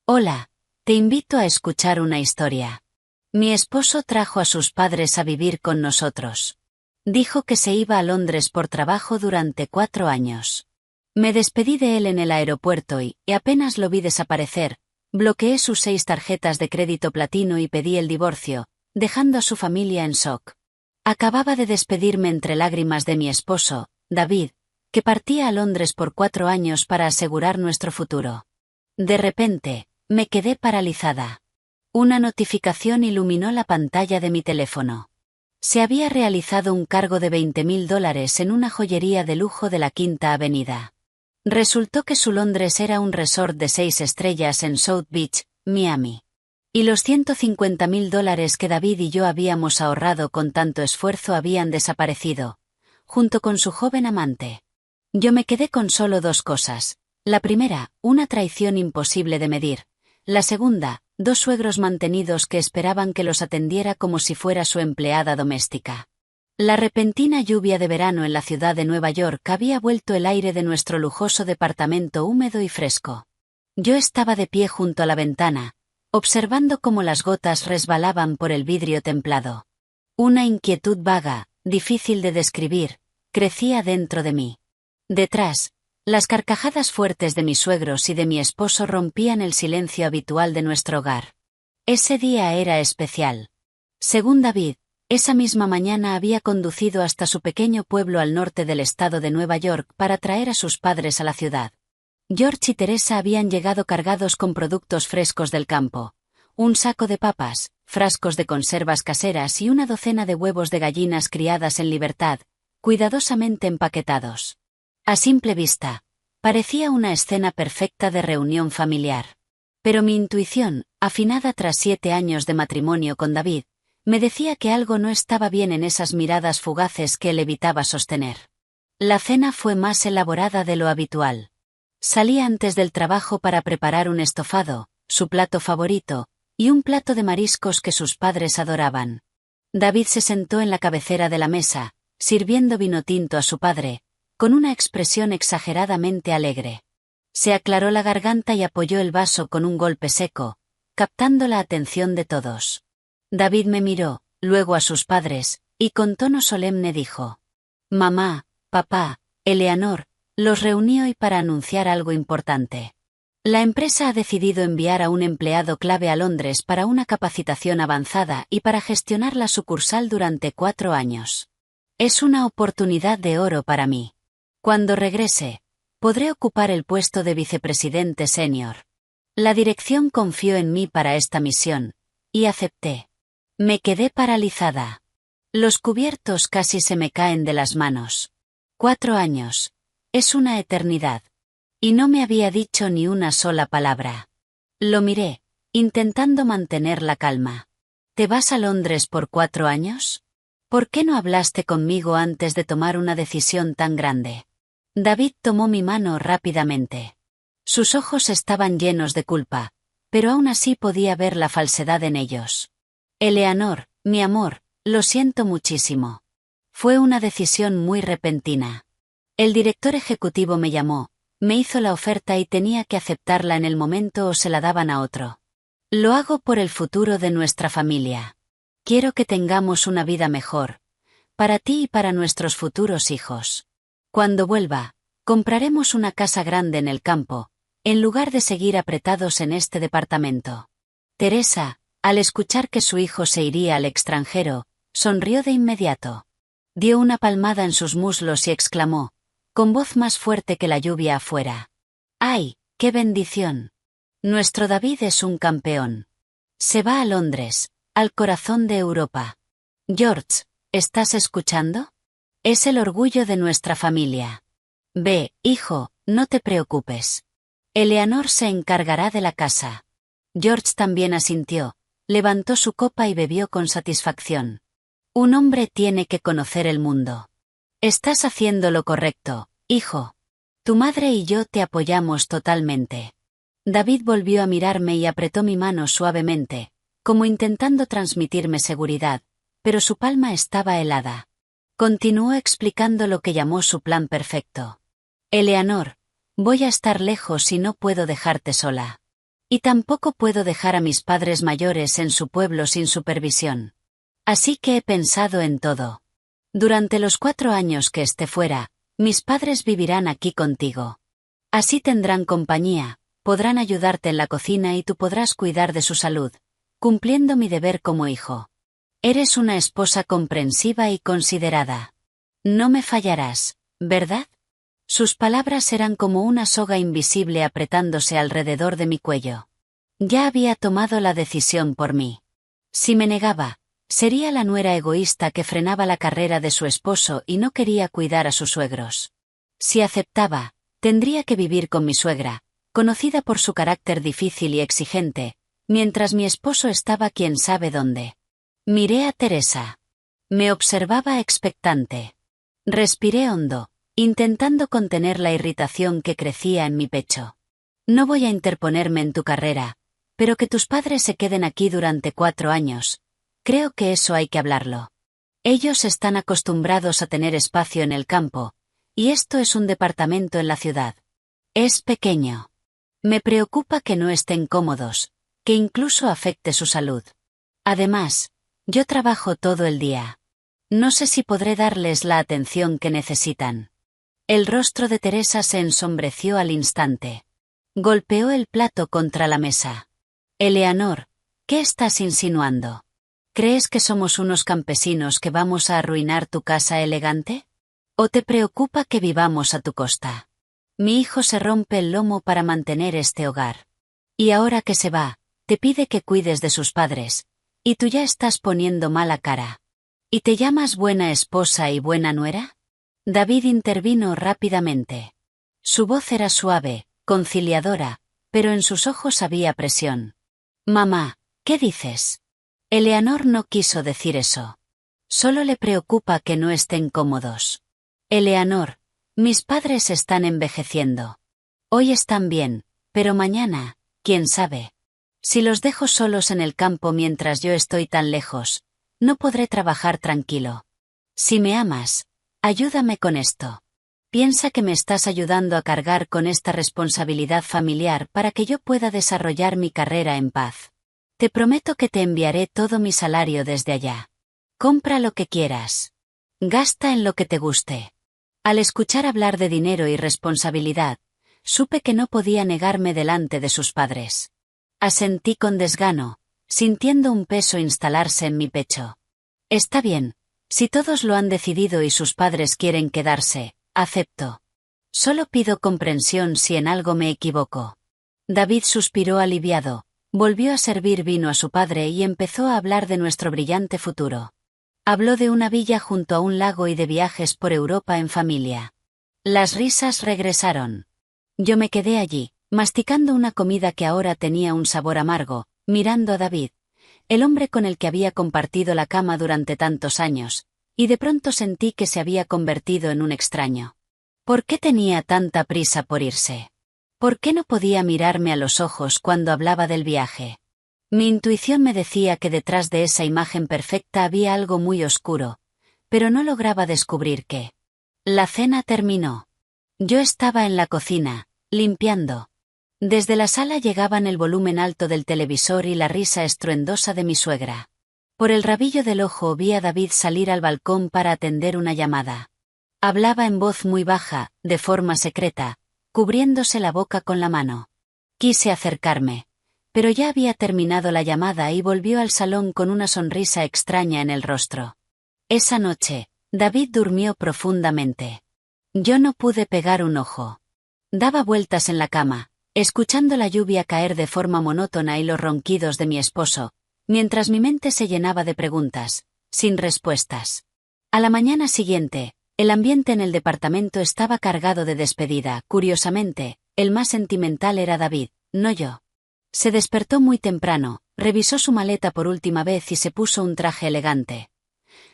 Hola, te invito a escuchar una historia. Mi esposo trajo a sus padres a vivir con nosotros. Dijo que se iba a Londres por trabajo durante 4 años. Me despedí de él en el aeropuerto y apenas lo vi desaparecer, bloqueé sus 6 tarjetas de crédito platino y pedí el divorcio, dejando a su familia en shock. Acababa de despedirme entre lágrimas de mi esposo, David, que partía a Londres por 4 años para asegurar nuestro futuro. De repente, me quedé paralizada. Una notificación iluminó la pantalla de mi teléfono. Se había realizado un cargo de $20.000 en una joyería de lujo de la Quinta Avenida. Resultó que su Londres era un resort de 6 estrellas en South Beach, Miami. Y los $150.000 que David y yo habíamos ahorrado con tanto esfuerzo habían desaparecido, junto con su joven amante. Yo me quedé con solo 2 cosas. La primera, una traición imposible de medir. La segunda, 2 suegros mantenidos que esperaban que los atendiera como si fuera su empleada doméstica. La repentina lluvia de verano en la ciudad de Nueva York había vuelto el aire de nuestro lujoso departamento húmedo y fresco. Yo estaba de pie junto a la ventana, observando cómo las gotas resbalaban por el vidrio templado. Una inquietud vaga, difícil de describir, crecía dentro de mí. Detrás, las carcajadas fuertes de mis suegros y de mi esposo rompían el silencio habitual de nuestro hogar. Ese día era especial. Según David, esa misma mañana había conducido hasta su pequeño pueblo al norte del estado de Nueva York para traer a sus padres a la ciudad. George y Teresa habían llegado cargados con productos frescos del campo: un saco de papas, frascos de conservas caseras y una docena de huevos de gallinas criadas en libertad, cuidadosamente empaquetados. A simple vista, parecía una escena perfecta de reunión familiar. Pero mi intuición, afinada tras 7 años de matrimonio con David, me decía que algo no estaba bien en esas miradas fugaces que él evitaba sostener. La cena fue más elaborada de lo habitual. Salí antes del trabajo para preparar un estofado, su plato favorito, y un plato de mariscos que sus padres adoraban. David se sentó en la cabecera de la mesa, sirviendo vino tinto a su padre, con una expresión exageradamente alegre. Se aclaró la garganta y apoyó el vaso con un golpe seco, captando la atención de todos. David me miró, luego a sus padres, y con tono solemne dijo: «Mamá, papá, Eleanor, los reuní hoy para anunciar algo importante. La empresa ha decidido enviar a un empleado clave a Londres para una capacitación avanzada y para gestionar la sucursal durante 4 años. Es una oportunidad de oro para mí. Cuando regrese, podré ocupar el puesto de vicepresidente senior. La dirección confió en mí para esta misión, y acepté». Me quedé paralizada. Los cubiertos casi se me caen de las manos. 4 años. Es una eternidad. Y no me había dicho ni una sola palabra. Lo miré, intentando mantener la calma. ¿Te vas a Londres por 4 años? ¿Por qué no hablaste conmigo antes de tomar una decisión tan grande? David tomó mi mano rápidamente. Sus ojos estaban llenos de culpa, pero aún así podía ver la falsedad en ellos. Eleanor, mi amor, lo siento muchísimo. Fue una decisión muy repentina. El director ejecutivo me llamó, me hizo la oferta y tenía que aceptarla en el momento o se la daban a otro. Lo hago por el futuro de nuestra familia. Quiero que tengamos una vida mejor, para ti y para nuestros futuros hijos. Cuando vuelva, compraremos una casa grande en el campo, en lugar de seguir apretados en este departamento. Teresa, al escuchar que su hijo se iría al extranjero, sonrió de inmediato. Dio una palmada en sus muslos y exclamó, con voz más fuerte que la lluvia afuera: ¡ay, qué bendición! Nuestro David es un campeón. Se va a Londres, al corazón de Europa. George, ¿estás escuchando? Es el orgullo de nuestra familia. Ve, hijo, no te preocupes. Eleanor se encargará de la casa. George también asintió, levantó su copa y bebió con satisfacción. Un hombre tiene que conocer el mundo. Estás haciendo lo correcto, hijo. Tu madre y yo te apoyamos totalmente. David volvió a mirarme y apretó mi mano suavemente, como intentando transmitirme seguridad, pero su palma estaba helada. Continuó explicando lo que llamó su plan perfecto. Eleanor, voy a estar lejos y no puedo dejarte sola. Y tampoco puedo dejar a mis padres mayores en su pueblo sin supervisión. Así que he pensado en todo. Durante los 4 años que esté fuera, mis padres vivirán aquí contigo. Así tendrán compañía, podrán ayudarte en la cocina y tú podrás cuidar de su salud, cumpliendo mi deber como hijo. Eres una esposa comprensiva y considerada. No me fallarás, ¿verdad? Sus palabras eran como una soga invisible apretándose alrededor de mi cuello. Ya había tomado la decisión por mí. Si me negaba, sería la nuera egoísta que frenaba la carrera de su esposo y no quería cuidar a sus suegros. Si aceptaba, tendría que vivir con mi suegra, conocida por su carácter difícil y exigente, mientras mi esposo estaba quién sabe dónde. Miré a Teresa. Me observaba expectante. Respiré hondo, intentando contener la irritación que crecía en mi pecho. No voy a interponerme en tu carrera, pero que tus padres se queden aquí durante 4 años. Creo que eso hay que hablarlo. Ellos están acostumbrados a tener espacio en el campo, y esto es un departamento en la ciudad. Es pequeño. Me preocupa que no estén cómodos, que incluso afecte su salud. Además, yo trabajo todo el día. No sé si podré darles la atención que necesitan. El rostro de Teresa se ensombreció al instante. Golpeó el plato contra la mesa. Eleanor, ¿qué estás insinuando? ¿Crees que somos unos campesinos que vamos a arruinar tu casa elegante? ¿O te preocupa que vivamos a tu costa? Mi hijo se rompe el lomo para mantener este hogar. Y ahora que se va, te pide que cuides de sus padres, y tú ya estás poniendo mala cara. ¿Y te llamas buena esposa y buena nuera? David intervino rápidamente. Su voz era suave, conciliadora, pero en sus ojos había presión. Mamá, ¿qué dices? Eleanor no quiso decir eso. Solo le preocupa que no estén cómodos. Eleanor, mis padres están envejeciendo. Hoy están bien, pero mañana, quién sabe. Si los dejo solos en el campo mientras yo estoy tan lejos, no podré trabajar tranquilo. Si me amas, ayúdame con esto. Piensa que me estás ayudando a cargar con esta responsabilidad familiar para que yo pueda desarrollar mi carrera en paz. Te prometo que te enviaré todo mi salario desde allá. Compra lo que quieras. Gasta en lo que te guste. Al escuchar hablar de dinero y responsabilidad, supe que no podía negarme delante de sus padres. Asentí con desgano, sintiendo un peso instalarse en mi pecho. Está bien, si todos lo han decidido y sus padres quieren quedarse, acepto. Solo pido comprensión si en algo me equivoco. David suspiró aliviado, volvió a servir vino a su padre y empezó a hablar de nuestro brillante futuro. Habló de una villa junto a un lago y de viajes por Europa en familia. Las risas regresaron. Yo me quedé allí, masticando una comida que ahora tenía un sabor amargo, mirando a David, el hombre con el que había compartido la cama durante tantos años, y de pronto sentí que se había convertido en un extraño. ¿Por qué tenía tanta prisa por irse? ¿Por qué no podía mirarme a los ojos cuando hablaba del viaje? Mi intuición me decía que detrás de esa imagen perfecta había algo muy oscuro, pero no lograba descubrir qué. La cena terminó. Yo estaba en la cocina, limpiando. Desde la sala llegaban el volumen alto del televisor y la risa estruendosa de mi suegra. Por el rabillo del ojo vi a David salir al balcón para atender una llamada. Hablaba en voz muy baja, de forma secreta, cubriéndose la boca con la mano. Quise acercarme, pero ya había terminado la llamada y volvió al salón con una sonrisa extraña en el rostro. Esa noche, David durmió profundamente. Yo no pude pegar un ojo. Daba vueltas en la cama, escuchando la lluvia caer de forma monótona y los ronquidos de mi esposo, mientras mi mente se llenaba de preguntas, sin respuestas. A la mañana siguiente, el ambiente en el departamento estaba cargado de despedida. Curiosamente, el más sentimental era David, no yo. Se despertó muy temprano, revisó su maleta por última vez y se puso un traje elegante.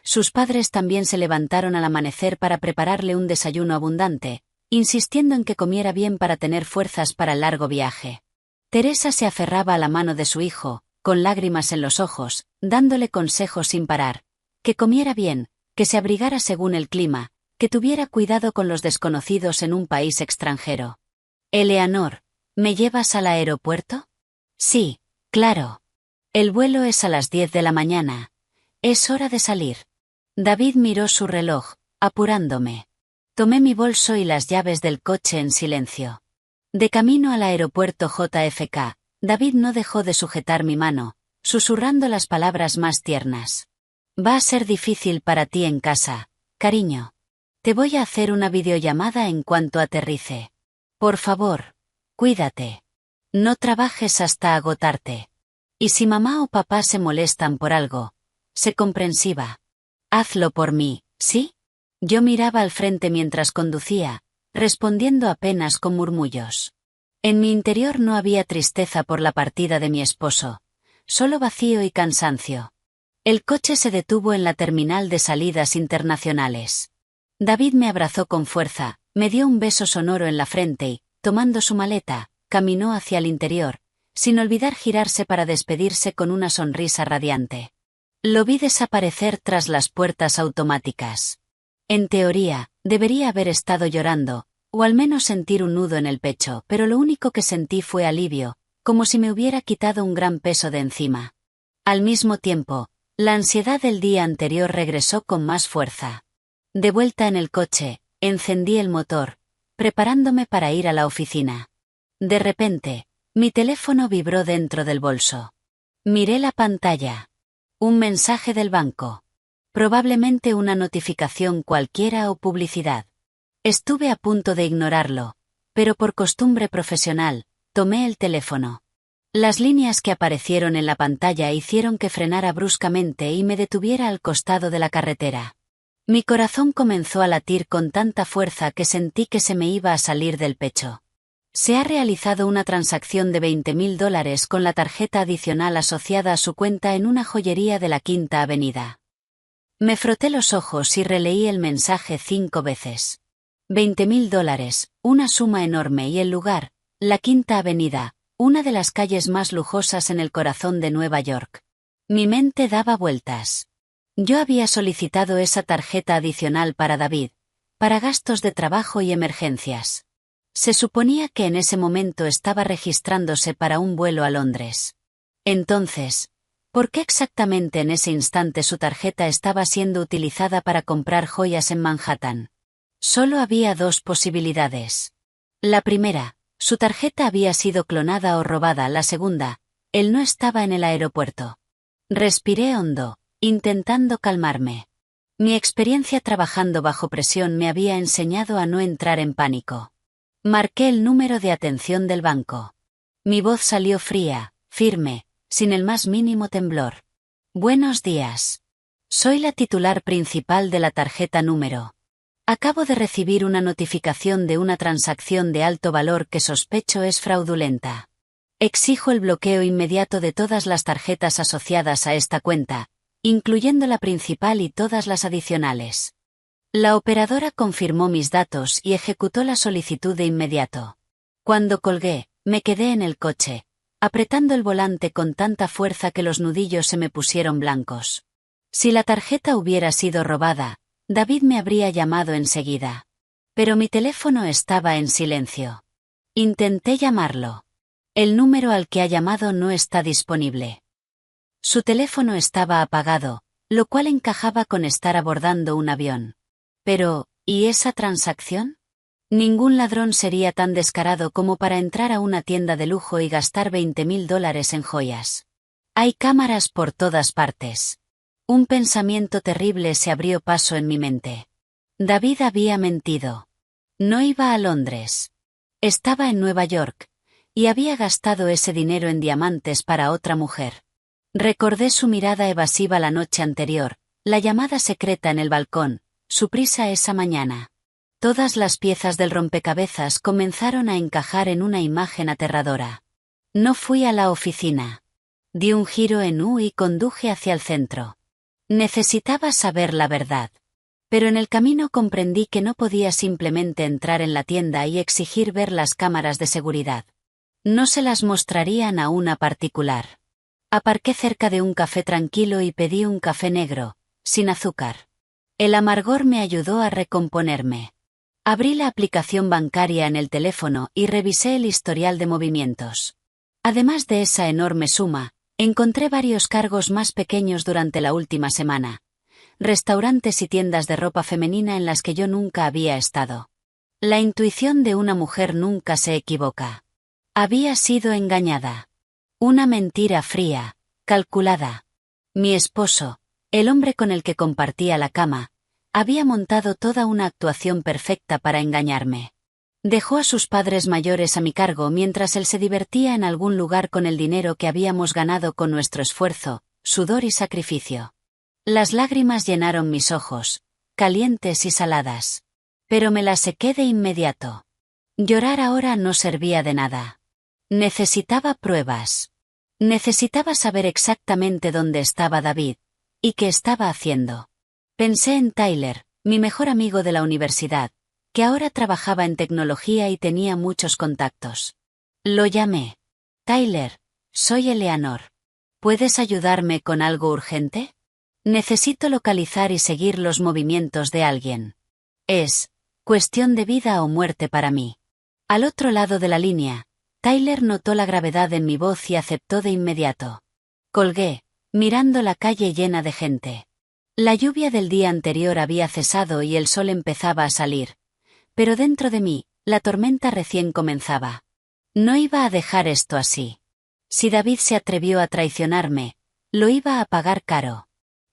Sus padres también se levantaron al amanecer para prepararle un desayuno abundante, insistiendo en que comiera bien para tener fuerzas para el largo viaje. Teresa se aferraba a la mano de su hijo, con lágrimas en los ojos, dándole consejos sin parar. Que comiera bien, que se abrigara según el clima, que tuviera cuidado con los desconocidos en un país extranjero. Eleanor, ¿me llevas al aeropuerto? Sí, claro. El vuelo es a las 10 de la mañana. Es hora de salir. David miró su reloj, apurándome. Tomé mi bolso y las llaves del coche en silencio. De camino al aeropuerto JFK, David no dejó de sujetar mi mano, susurrando las palabras más tiernas. Va a ser difícil para ti en casa, cariño. Te voy a hacer una videollamada en cuanto aterrice. Por favor, cuídate. No trabajes hasta agotarte. Y si mamá o papá se molestan por algo, sé comprensiva. Hazlo por mí, ¿sí? Yo miraba al frente mientras conducía, respondiendo apenas con murmullos. En mi interior no había tristeza por la partida de mi esposo, solo vacío y cansancio. El coche se detuvo en la terminal de salidas internacionales. David me abrazó con fuerza, me dio un beso sonoro en la frente y, tomando su maleta, caminó hacia el interior, sin olvidar girarse para despedirse con una sonrisa radiante. Lo vi desaparecer tras las puertas automáticas. En teoría, debería haber estado llorando, o al menos sentir un nudo en el pecho, pero lo único que sentí fue alivio, como si me hubiera quitado un gran peso de encima. Al mismo tiempo, la ansiedad del día anterior regresó con más fuerza. De vuelta en el coche, encendí el motor, preparándome para ir a la oficina. De repente, mi teléfono vibró dentro del bolso. Miré la pantalla. Un mensaje del banco. Probablemente una notificación cualquiera o publicidad. Estuve a punto de ignorarlo, pero por costumbre profesional, tomé el teléfono. Las líneas que aparecieron en la pantalla hicieron que frenara bruscamente y me detuviera al costado de la carretera. Mi corazón comenzó a latir con tanta fuerza que sentí que se me iba a salir del pecho. Se ha realizado una transacción de $20.000 con la tarjeta adicional asociada a su cuenta en una joyería de la Quinta Avenida. Me froté los ojos y releí el mensaje 5 veces. $20.000, una suma enorme y el lugar, la Quinta Avenida, una de las calles más lujosas en el corazón de Nueva York. Mi mente daba vueltas. Yo había solicitado esa tarjeta adicional para David, para gastos de trabajo y emergencias. Se suponía que en ese momento estaba registrándose para un vuelo a Londres. Entonces, ¿por qué exactamente en ese instante su tarjeta estaba siendo utilizada para comprar joyas en Manhattan? Solo había dos posibilidades. La primera, su tarjeta había sido clonada o robada. La segunda, él no estaba en el aeropuerto. Respiré hondo, intentando calmarme. Mi experiencia trabajando bajo presión me había enseñado a no entrar en pánico. Marqué el número de atención del banco. Mi voz salió fría, firme, sin el más mínimo temblor. Buenos días. Soy la titular principal de la tarjeta número. Acabo de recibir una notificación de una transacción de alto valor que sospecho es fraudulenta. Exijo el bloqueo inmediato de todas las tarjetas asociadas a esta cuenta, incluyendo la principal y todas las adicionales. La operadora confirmó mis datos y ejecutó la solicitud de inmediato. Cuando colgué, me quedé en el coche, apretando el volante con tanta fuerza que los nudillos se me pusieron blancos. Si la tarjeta hubiera sido robada, David me habría llamado enseguida. Pero mi teléfono estaba en silencio. Intenté llamarlo. El número al que ha llamado no está disponible. Su teléfono estaba apagado, lo cual encajaba con estar abordando un avión. Pero, ¿y esa transacción? Ningún ladrón sería tan descarado como para entrar a una tienda de lujo y gastar $20.000 en joyas. Hay cámaras por todas partes. Un pensamiento terrible se abrió paso en mi mente. David había mentido. No iba a Londres. Estaba en Nueva York, y había gastado ese dinero en diamantes para otra mujer. Recordé su mirada evasiva la noche anterior, la llamada secreta en el balcón, su prisa esa mañana. Todas las piezas del rompecabezas comenzaron a encajar en una imagen aterradora. No fui a la oficina. Di un giro en U y conduje hacia el centro. Necesitaba saber la verdad. Pero en el camino comprendí que no podía simplemente entrar en la tienda y exigir ver las cámaras de seguridad. No se las mostrarían a una particular. Aparqué cerca de un café tranquilo y pedí un café negro, sin azúcar. El amargor me ayudó a recomponerme. Abrí la aplicación bancaria en el teléfono y revisé el historial de movimientos. Además de esa enorme suma, encontré varios cargos más pequeños durante la última semana. Restaurantes y tiendas de ropa femenina en las que yo nunca había estado. La intuición de una mujer nunca se equivoca. Había sido engañada. Una mentira fría, calculada. Mi esposo, el hombre con el que compartía la cama, había montado toda una actuación perfecta para engañarme. Dejó a sus padres mayores a mi cargo mientras él se divertía en algún lugar con el dinero que habíamos ganado con nuestro esfuerzo, sudor y sacrificio. Las lágrimas llenaron mis ojos, calientes y saladas. Pero me las sequé de inmediato. Llorar ahora no servía de nada. Necesitaba pruebas. Necesitaba saber exactamente dónde estaba David, y qué estaba haciendo. Pensé en Tyler, mi mejor amigo de la universidad, que ahora trabajaba en tecnología y tenía muchos contactos. Lo llamé. Tyler, soy Eleanor. ¿Puedes ayudarme con algo urgente? Necesito localizar y seguir los movimientos de alguien. Es cuestión de vida o muerte para mí. Al otro lado de la línea, Tyler notó la gravedad en mi voz y aceptó de inmediato. Colgué, mirando la calle llena de gente. La lluvia del día anterior había cesado y el sol empezaba a salir. Pero dentro de mí, la tormenta recién comenzaba. No iba a dejar esto así. Si David se atrevió a traicionarme, lo iba a pagar caro.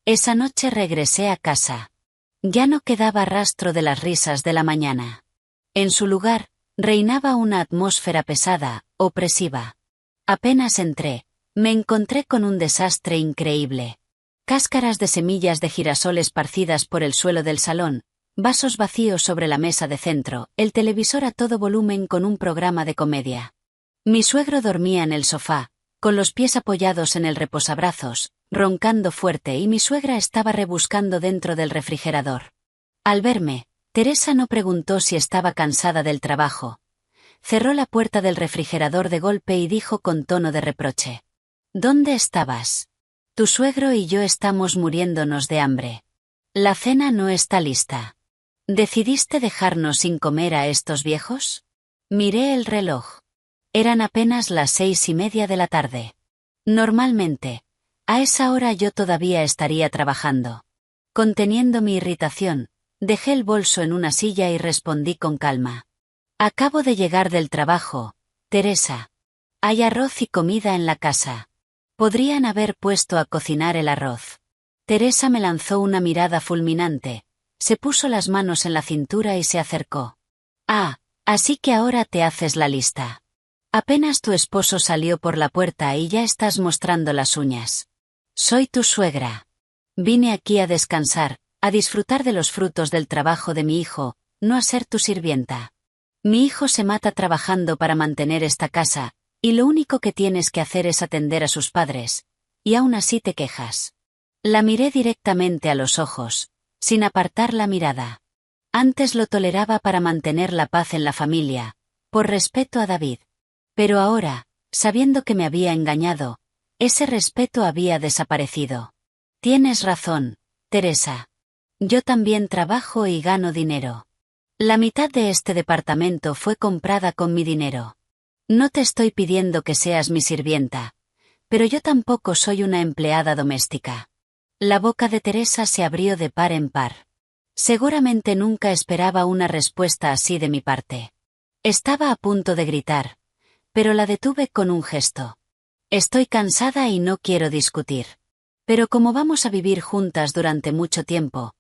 Esa noche regresé a casa. Ya no quedaba rastro de las risas de la mañana. En su lugar, reinaba una atmósfera pesada, opresiva. Apenas entré, me encontré con un desastre increíble. Cáscaras de semillas de girasol esparcidas por el suelo del salón, vasos vacíos sobre la mesa de centro, el televisor a todo volumen con un programa de comedia. Mi suegro dormía en el sofá, con los pies apoyados en el reposabrazos, roncando fuerte, y mi suegra estaba rebuscando dentro del refrigerador. Al verme, Teresa no preguntó si estaba cansada del trabajo. Cerró la puerta del refrigerador de golpe y dijo con tono de reproche: ¿Dónde estabas? Tu suegro y yo estamos muriéndonos de hambre. La cena no está lista. ¿Decidiste dejarnos sin comer a estos viejos? Miré el reloj. Eran apenas las 6:30 de la tarde. Normalmente, a esa hora yo todavía estaría trabajando. Conteniendo mi irritación, dejé el bolso en una silla y respondí con calma. Acabo de llegar del trabajo, Teresa. Hay arroz y comida en la casa. Podrían haber puesto a cocinar el arroz. Teresa me lanzó una mirada fulminante, se puso las manos en la cintura y se acercó. Ah, así que ahora te haces la lista. Apenas tu esposo salió por la puerta y ya estás mostrando las uñas. Soy tu suegra. Vine aquí a descansar, a disfrutar de los frutos del trabajo de mi hijo, no a ser tu sirvienta. Mi hijo se mata trabajando para mantener esta casa, y lo único que tienes que hacer es atender a sus padres, y aún así te quejas. La miré directamente a los ojos, sin apartar la mirada. Antes lo toleraba para mantener la paz en la familia, por respeto a David. Pero ahora, sabiendo que me había engañado, ese respeto había desaparecido. Tienes razón, Teresa. Yo también trabajo y gano dinero. La mitad de este departamento fue comprada con mi dinero. No te estoy pidiendo que seas mi sirvienta, pero yo tampoco soy una empleada doméstica. La boca de Teresa se abrió de par en par. Seguramente nunca esperaba una respuesta así de mi parte. Estaba a punto de gritar, pero la detuve con un gesto. Estoy cansada y no quiero discutir. Pero como vamos a vivir juntas durante mucho tiempo,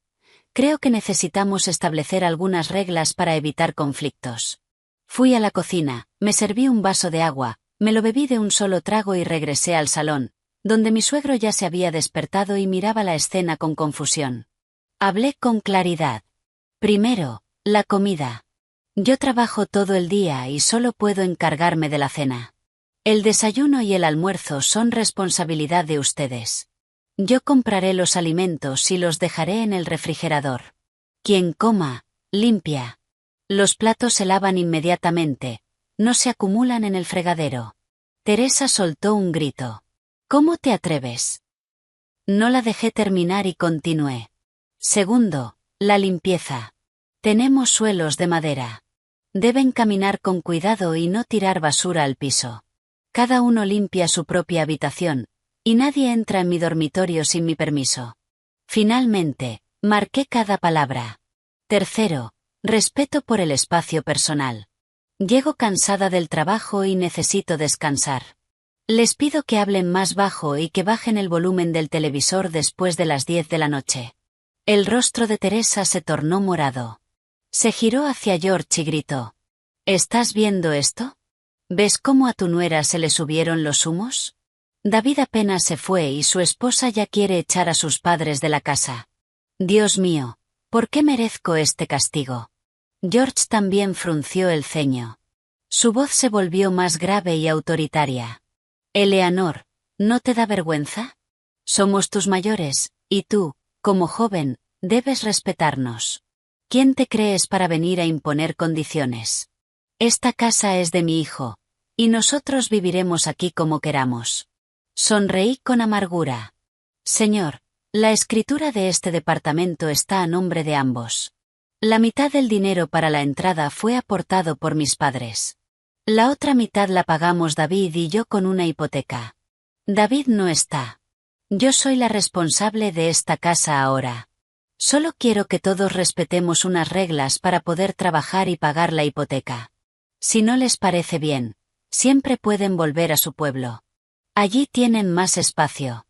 creo que necesitamos establecer algunas reglas para evitar conflictos. Fui a la cocina, me serví un vaso de agua, me lo bebí de un solo trago y regresé al salón, donde mi suegro ya se había despertado y miraba la escena con confusión. Hablé con claridad. Primero, la comida. Yo trabajo todo el día y solo puedo encargarme de la cena. El desayuno y el almuerzo son responsabilidad de ustedes. Yo compraré los alimentos y los dejaré en el refrigerador. Quien coma, limpia. Los platos se lavan inmediatamente, no se acumulan en el fregadero. Teresa soltó un grito. ¿Cómo te atreves? No la dejé terminar y continué. Segundo, la limpieza. Tenemos suelos de madera. Deben caminar con cuidado y no tirar basura al piso. Cada uno limpia su propia habitación, y nadie entra en mi dormitorio sin mi permiso. Finalmente, marqué cada palabra. Tercero, respeto por el espacio personal. Llego cansada del trabajo y necesito descansar. Les pido que hablen más bajo y que bajen el volumen del televisor después de las 10 de la noche. El rostro de Teresa se tornó morado. Se giró hacia George y gritó: ¿Estás viendo esto? ¿Ves cómo a tu nuera se le subieron los humos? David apenas se fue y su esposa ya quiere echar a sus padres de la casa. Dios mío, ¿por qué merezco este castigo? George también frunció el ceño. Su voz se volvió más grave y autoritaria. Eleanor, ¿no te da vergüenza? Somos tus mayores, y tú, como joven, debes respetarnos. ¿Quién te crees para venir a imponer condiciones? Esta casa es de mi hijo, y nosotros viviremos aquí como queramos. Sonreí con amargura. Señor, la escritura de este departamento está a nombre de ambos. La mitad del dinero para la entrada fue aportado por mis padres. La otra mitad la pagamos David y yo con una hipoteca. David no está. Yo soy la responsable de esta casa ahora. Solo quiero que todos respetemos unas reglas para poder trabajar y pagar la hipoteca. Si no les parece bien, siempre pueden volver a su pueblo. Allí tienen más espacio.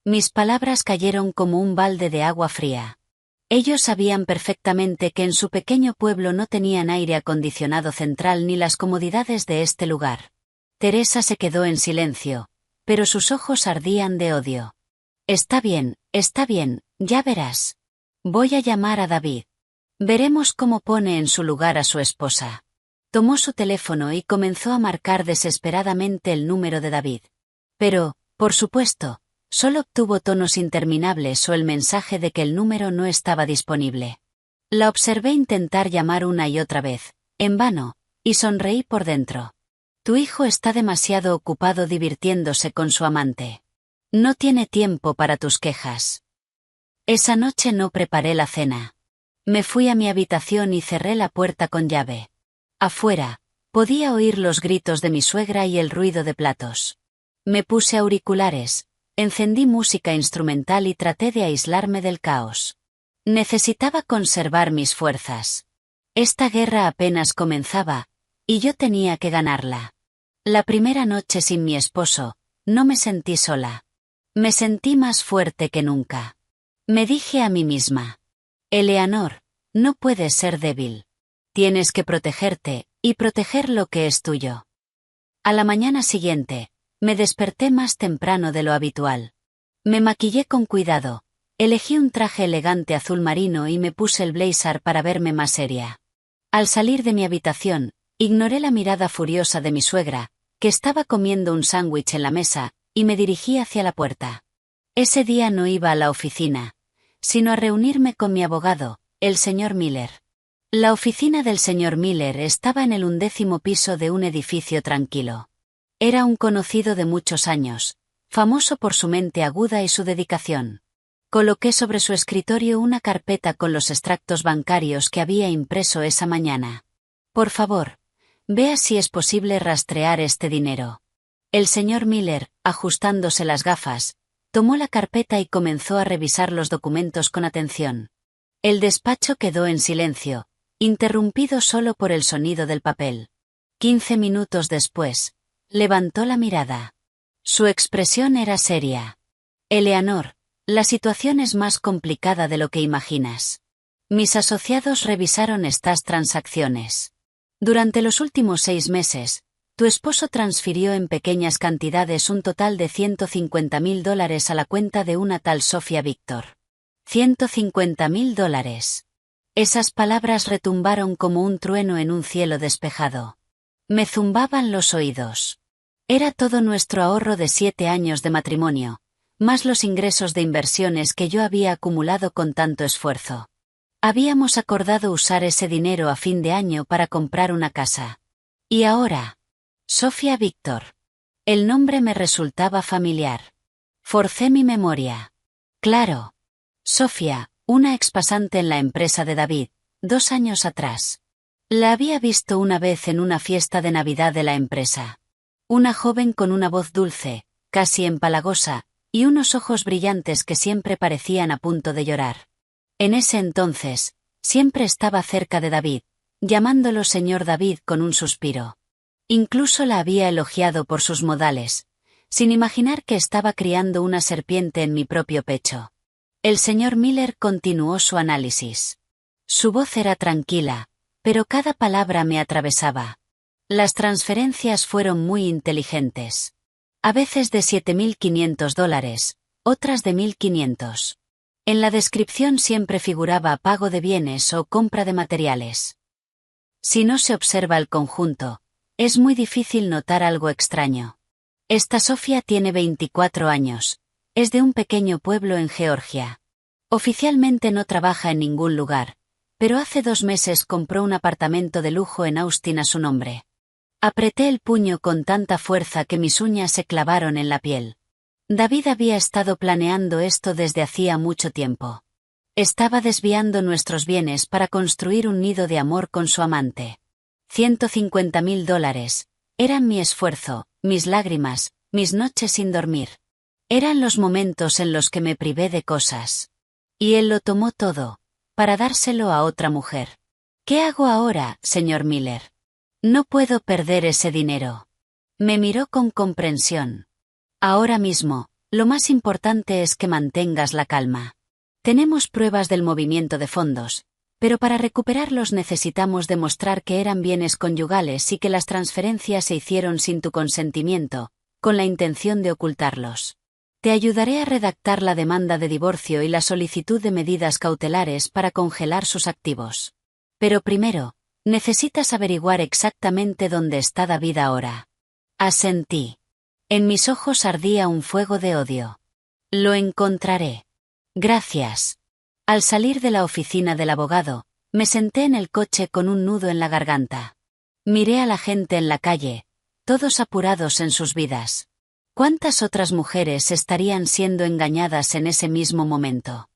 Mis palabras cayeron como un balde de agua fría. Ellos sabían perfectamente que en su pequeño pueblo no tenían aire acondicionado central ni las comodidades de este lugar. Teresa se quedó en silencio, pero sus ojos ardían de odio. Está bien, ya verás. Voy a llamar a David. Veremos cómo pone en su lugar a su esposa. Tomó su teléfono y comenzó a marcar desesperadamente el número de David. Pero, por supuesto, solo obtuvo tonos interminables o el mensaje de que el número no estaba disponible. La observé intentar llamar una y otra vez, en vano, y sonreí por dentro. Tu hijo está demasiado ocupado divirtiéndose con su amante. No tiene tiempo para tus quejas. Esa noche no preparé la cena. Me fui a mi habitación y cerré la puerta con llave. Afuera, podía oír los gritos de mi suegra y el ruido de platos. Me puse auriculares, encendí música instrumental y traté de aislarme del caos. Necesitaba conservar mis fuerzas. Esta guerra apenas comenzaba, y yo tenía que ganarla. La primera noche sin mi esposo, no me sentí sola. Me sentí más fuerte que nunca. Me dije a mí misma: Eleanor, no puedes ser débil. Tienes que protegerte, y proteger lo que es tuyo. A la mañana siguiente, me desperté más temprano de lo habitual. Me maquillé con cuidado, elegí un traje elegante azul marino y me puse el blazer para verme más seria. Al salir de mi habitación, ignoré la mirada furiosa de mi suegra, que estaba comiendo un sándwich en la mesa, y me dirigí hacia la puerta. Ese día no iba a la oficina, sino a reunirme con mi abogado, el señor Miller. La oficina del señor Miller estaba en el 11º piso de un edificio tranquilo. Era un conocido de muchos años, famoso por su mente aguda y su dedicación. Coloqué sobre su escritorio una carpeta con los extractos bancarios que había impreso esa mañana. Por favor, vea si es posible rastrear este dinero. El señor Miller, ajustándose las gafas, tomó la carpeta y comenzó a revisar los documentos con atención. El despacho quedó en silencio, interrumpido solo por el sonido del papel. 15 minutos después, levantó la mirada. Su expresión era seria. Eleanor, la situación es más complicada de lo que imaginas. Mis asociados revisaron estas transacciones. Durante los últimos 6 meses, tu esposo transfirió en pequeñas cantidades un total de $150.000 a la cuenta de una tal Sofía Víctor. $150.000. Esas palabras retumbaron como un trueno en un cielo despejado. Me zumbaban los oídos. Era todo nuestro ahorro de 7 años de matrimonio, más los ingresos de inversiones que yo había acumulado con tanto esfuerzo. Habíamos acordado usar ese dinero a fin de año para comprar una casa. Y ahora, Sofía Víctor. El nombre me resultaba familiar. Forcé mi memoria. Claro. Sofía, una expasante en la empresa de David, 2 años atrás. La había visto una vez en una fiesta de Navidad de la empresa. Una joven con una voz dulce, casi empalagosa, y unos ojos brillantes que siempre parecían a punto de llorar. En ese entonces, siempre estaba cerca de David, llamándolo señor David con un suspiro. Incluso la había elogiado por sus modales, sin imaginar que estaba criando una serpiente en mi propio pecho. El señor Miller continuó su análisis. Su voz era tranquila, pero cada palabra me atravesaba. Las transferencias fueron muy inteligentes. A veces de $7.500, otras de 1.500. En la descripción siempre figuraba pago de bienes o compra de materiales. Si no se observa el conjunto, es muy difícil notar algo extraño. Esta Sofía tiene 24 años, es de un pequeño pueblo en Georgia. Oficialmente no trabaja en ningún lugar, pero hace 2 meses compró un apartamento de lujo en Austin a su nombre. Apreté el puño con tanta fuerza que mis uñas se clavaron en la piel. David había estado planeando esto desde hacía mucho tiempo. Estaba desviando nuestros bienes para construir un nido de amor con su amante. $150.000. Eran mi esfuerzo, mis lágrimas, mis noches sin dormir. Eran los momentos en los que me privé de cosas. Y él lo tomó todo, para dárselo a otra mujer. ¿Qué hago ahora, señor Miller? No puedo perder ese dinero. Me miró con comprensión. Ahora mismo, lo más importante es que mantengas la calma. Tenemos pruebas del movimiento de fondos, pero para recuperarlos necesitamos demostrar que eran bienes conyugales y que las transferencias se hicieron sin tu consentimiento, con la intención de ocultarlos. Te ayudaré a redactar la demanda de divorcio y la solicitud de medidas cautelares para congelar sus activos. Pero primero, necesitas averiguar exactamente dónde está David ahora. Asentí. En mis ojos ardía un fuego de odio. Lo encontraré. Gracias. Al salir de la oficina del abogado, me senté en el coche con un nudo en la garganta. Miré a la gente en la calle, todos apurados en sus vidas. ¿Cuántas otras mujeres estarían siendo engañadas en ese mismo momento?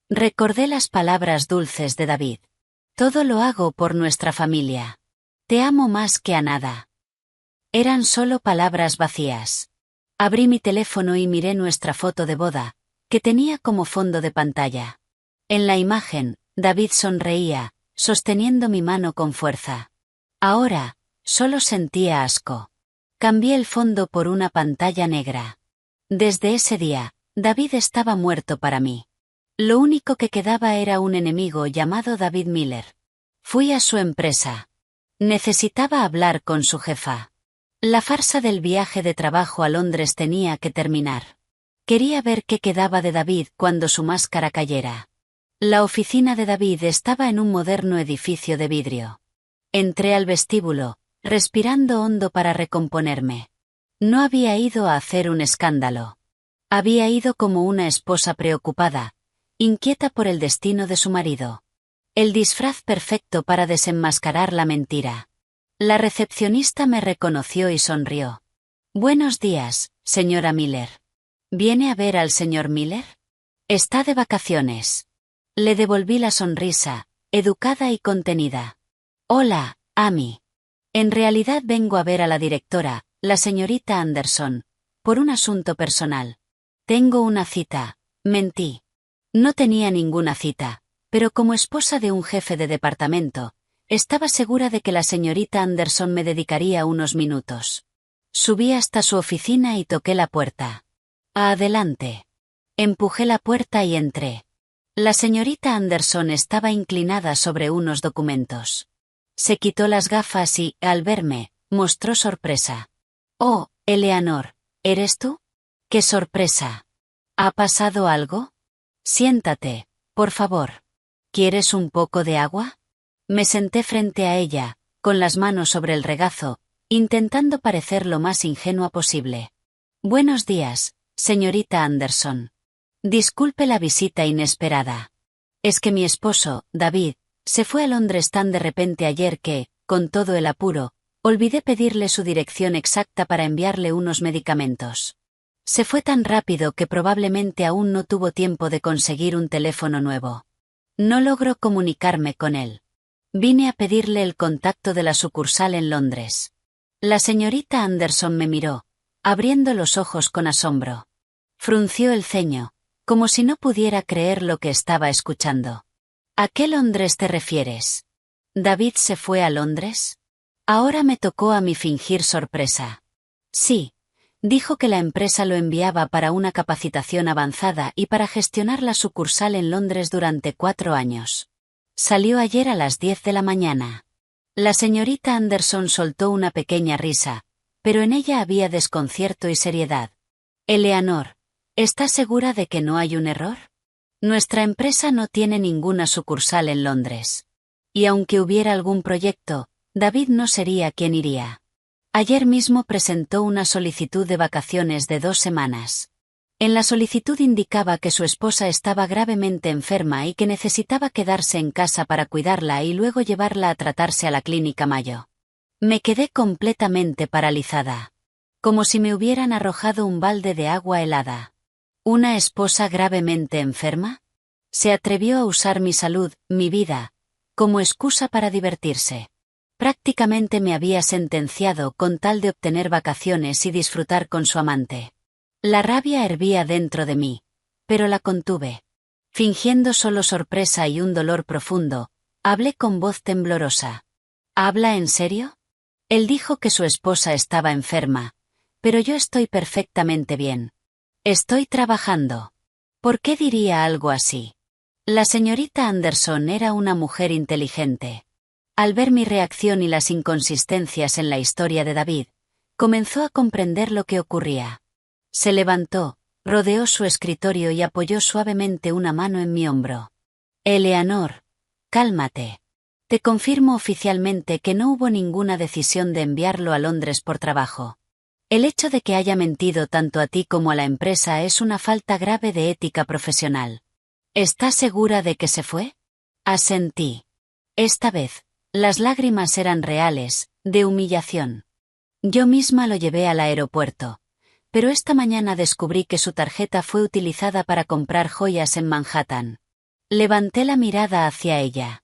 Recordé las palabras dulces de David. Todo lo hago por nuestra familia. Te amo más que a nada. Eran solo palabras vacías. Abrí mi teléfono y miré nuestra foto de boda, que tenía como fondo de pantalla. En la imagen, David sonreía, sosteniendo mi mano con fuerza. Ahora, solo sentía asco. Cambié el fondo por una pantalla negra. Desde ese día, David estaba muerto para mí. Lo único que quedaba era un enemigo llamado David Miller. Fui a su empresa. Necesitaba hablar con su jefa. La farsa del viaje de trabajo a Londres tenía que terminar. Quería ver qué quedaba de David cuando su máscara cayera. La oficina de David estaba en un moderno edificio de vidrio. Entré al vestíbulo, respirando hondo para recomponerme. No había ido a hacer un escándalo. Había ido como una esposa preocupada, inquieta por el destino de su marido. El disfraz perfecto para desenmascarar la mentira. La recepcionista me reconoció y sonrió. Buenos días, señora Miller. ¿Viene a ver al señor Miller? Está de vacaciones. Le devolví la sonrisa, educada y contenida. Hola, Amy. En realidad vengo a ver a la directora, la señorita Anderson, por un asunto personal. Tengo una cita, mentí. No tenía ninguna cita, pero como esposa de un jefe de departamento, estaba segura de que la señorita Anderson me dedicaría unos minutos. Subí hasta su oficina y toqué la puerta. Adelante. Empujé la puerta y entré. La señorita Anderson estaba inclinada sobre unos documentos. Se quitó las gafas y, al verme, mostró sorpresa. Oh, Eleanor, ¿eres tú? ¡Qué sorpresa! ¿Ha pasado algo? Siéntate, por favor. ¿Quieres un poco de agua? Me senté frente a ella, con las manos sobre el regazo, intentando parecer lo más ingenua posible. Buenos días, señorita Anderson. Disculpe la visita inesperada. Es que mi esposo, David, se fue a Londres tan de repente ayer que, con todo el apuro, olvidé pedirle su dirección exacta para enviarle unos medicamentos. Se fue tan rápido que probablemente aún no tuvo tiempo de conseguir un teléfono nuevo. No logro comunicarme con él. Vine a pedirle el contacto de la sucursal en Londres. La señorita Anderson me miró, abriendo los ojos con asombro. Frunció el ceño, como si no pudiera creer lo que estaba escuchando. ¿A qué Londres te refieres? ¿David se fue a Londres? Ahora me tocó a mí fingir sorpresa. Sí, dijo que la empresa lo enviaba para una capacitación avanzada y para gestionar la sucursal en Londres durante 4 años. Salió ayer a las 10 de la mañana. La señorita Anderson soltó una pequeña risa, pero en ella había desconcierto y seriedad. Eleanor, ¿estás segura de que no hay un error? Nuestra empresa no tiene ninguna sucursal en Londres. Y aunque hubiera algún proyecto, David no sería quien iría. Ayer mismo presentó una solicitud de vacaciones de 2 semanas. En la solicitud indicaba que su esposa estaba gravemente enferma y que necesitaba quedarse en casa para cuidarla y luego llevarla a tratarse a la clínica Mayo. Me quedé completamente paralizada. Como si me hubieran arrojado un balde de agua helada. ¿Una esposa gravemente enferma? Se atrevió a usar mi salud, mi vida, como excusa para divertirse. Prácticamente me había sentenciado con tal de obtener vacaciones y disfrutar con su amante. La rabia hervía dentro de mí, pero la contuve. Fingiendo solo sorpresa y un dolor profundo, hablé con voz temblorosa. ¿Habla en serio? Él dijo que su esposa estaba enferma, pero yo estoy perfectamente bien. Estoy trabajando. ¿Por qué diría algo así? La señorita Anderson era una mujer inteligente. Al ver mi reacción y las inconsistencias en la historia de David, comenzó a comprender lo que ocurría. Se levantó, rodeó su escritorio y apoyó suavemente una mano en mi hombro. Eleanor, cálmate. Te confirmo oficialmente que no hubo ninguna decisión de enviarlo a Londres por trabajo. El hecho de que haya mentido tanto a ti como a la empresa es una falta grave de ética profesional. ¿Estás segura de que se fue? Asentí. Esta vez, las lágrimas eran reales, de humillación. Yo misma lo llevé al aeropuerto, pero esta mañana descubrí que su tarjeta fue utilizada para comprar joyas en Manhattan. Levanté la mirada hacia ella.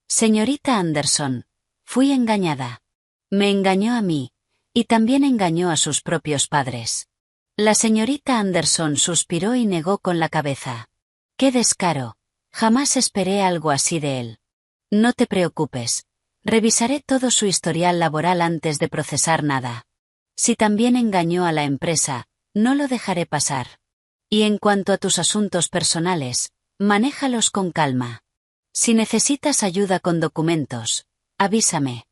Señorita Anderson, fui engañada. Me engañó a mí, y también engañó a sus propios padres. La señorita Anderson suspiró y negó con la cabeza. ¡Qué descaro! Jamás esperé algo así de él. No te preocupes. Revisaré todo su historial laboral antes de procesar nada. Si también engañó a la empresa, no lo dejaré pasar. Y en cuanto a tus asuntos personales, manéjalos con calma. Si necesitas ayuda con documentos, avísame.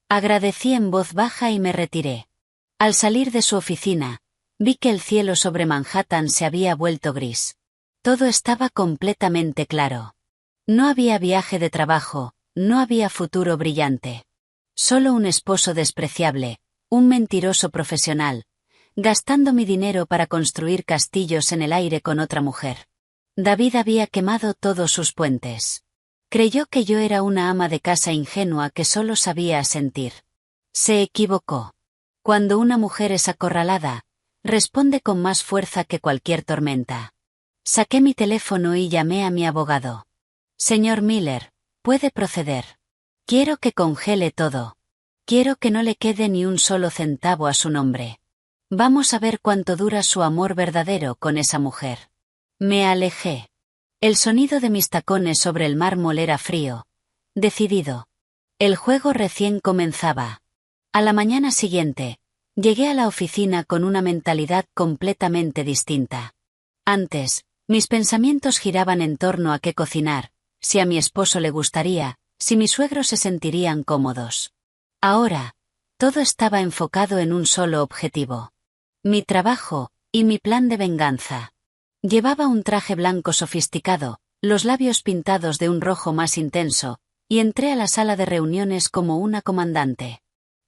Agradecí en voz baja y me retiré. Al salir de su oficina, vi que el cielo sobre Manhattan se había vuelto gris. Todo estaba completamente claro. No había viaje de trabajo, no había futuro brillante. Solo un esposo despreciable, un mentiroso profesional, gastando mi dinero para construir castillos en el aire con otra mujer. David había quemado todos sus puentes. Creyó que yo era una ama de casa ingenua que solo sabía asentir. Se equivocó. Cuando una mujer es acorralada, responde con más fuerza que cualquier tormenta. Saqué mi teléfono y llamé a mi abogado. Señor Miller, puede proceder. Quiero que congele todo. Quiero que no le quede ni un solo centavo a su nombre. Vamos a ver cuánto dura su amor verdadero con esa mujer. Me alejé. El sonido de mis tacones sobre el mármol era frío, decidido. El juego recién comenzaba. A la mañana siguiente, llegué a la oficina con una mentalidad completamente distinta. Antes, mis pensamientos giraban en torno a qué cocinar, si a mi esposo le gustaría, si mis suegros se sentirían cómodos. Ahora, todo estaba enfocado en un solo objetivo. Mi trabajo, y mi plan de venganza. Llevaba un traje blanco sofisticado, los labios pintados de un rojo más intenso, y entré a la sala de reuniones como una comandante.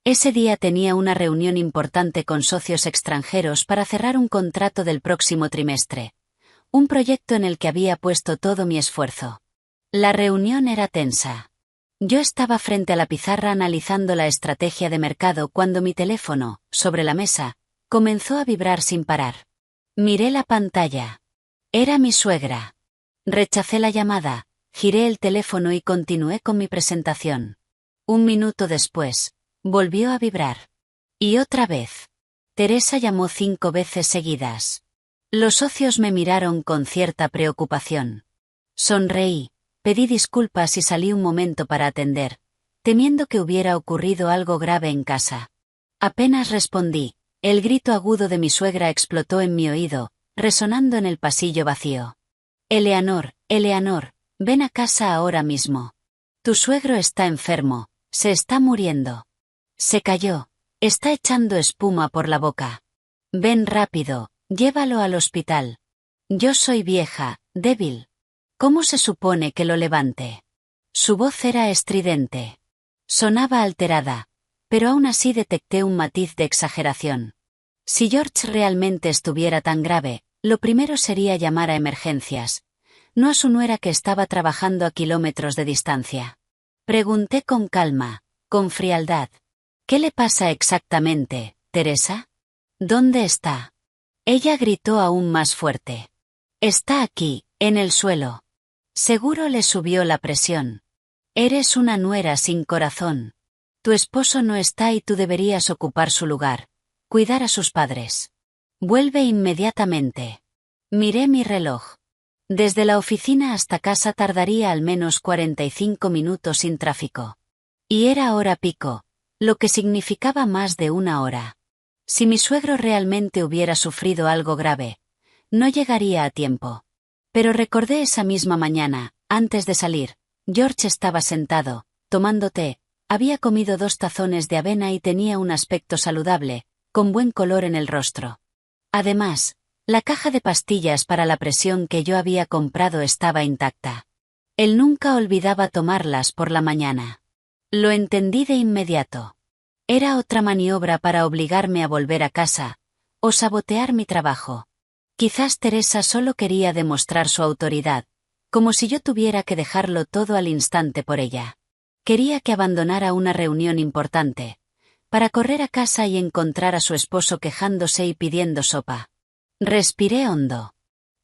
Ese día tenía una reunión importante con socios extranjeros para cerrar un contrato del próximo trimestre. Un proyecto en el que había puesto todo mi esfuerzo. La reunión era tensa. Yo estaba frente a la pizarra analizando la estrategia de mercado cuando mi teléfono, sobre la mesa, comenzó a vibrar sin parar. Miré la pantalla. Era mi suegra. Rechacé la llamada, giré el teléfono y continué con mi presentación. Un minuto después, volvió a vibrar. Y otra vez. Teresa llamó 5 veces seguidas. Los socios me miraron con cierta preocupación. Sonreí, pedí disculpas y salí un momento para atender, temiendo que hubiera ocurrido algo grave en casa. Apenas respondí, el grito agudo de mi suegra explotó en mi oído, resonando en el pasillo vacío. Eleanor, Eleanor, ven a casa ahora mismo. Tu suegro está enfermo, se está muriendo. Se cayó, está echando espuma por la boca. Ven rápido, llévalo al hospital. Yo soy vieja, débil. ¿Cómo se supone que lo levante? Su voz era estridente. Sonaba alterada, pero aún así detecté un matiz de exageración. Si George realmente estuviera tan grave, lo primero sería llamar a emergencias, no a su nuera que estaba trabajando a kilómetros de distancia. Pregunté con calma, con frialdad. ¿Qué le pasa exactamente, Teresa? ¿Dónde está? Ella gritó aún más fuerte. Está aquí, en el suelo. Seguro le subió la presión. Eres una nuera sin corazón. Tu esposo no está y tú deberías ocupar su lugar, cuidar a sus padres. Vuelve inmediatamente. Miré mi reloj. Desde la oficina hasta casa tardaría al menos 45 minutos sin tráfico. Y era hora pico, lo que significaba más de una hora. Si mi suegro realmente hubiera sufrido algo grave, no llegaría a tiempo. Pero recordé esa misma mañana, antes de salir, George estaba sentado, tomando té, había comido 2 tazones de avena y tenía un aspecto saludable, con buen color en el rostro. Además, la caja de pastillas para la presión que yo había comprado estaba intacta. Él nunca olvidaba tomarlas por la mañana. Lo entendí de inmediato. Era otra maniobra para obligarme a volver a casa, o sabotear mi trabajo. Quizás Teresa solo quería demostrar su autoridad, como si yo tuviera que dejarlo todo al instante por ella. Quería que abandonara una reunión importante, para correr a casa y encontrar a su esposo quejándose y pidiendo sopa. Respiré hondo.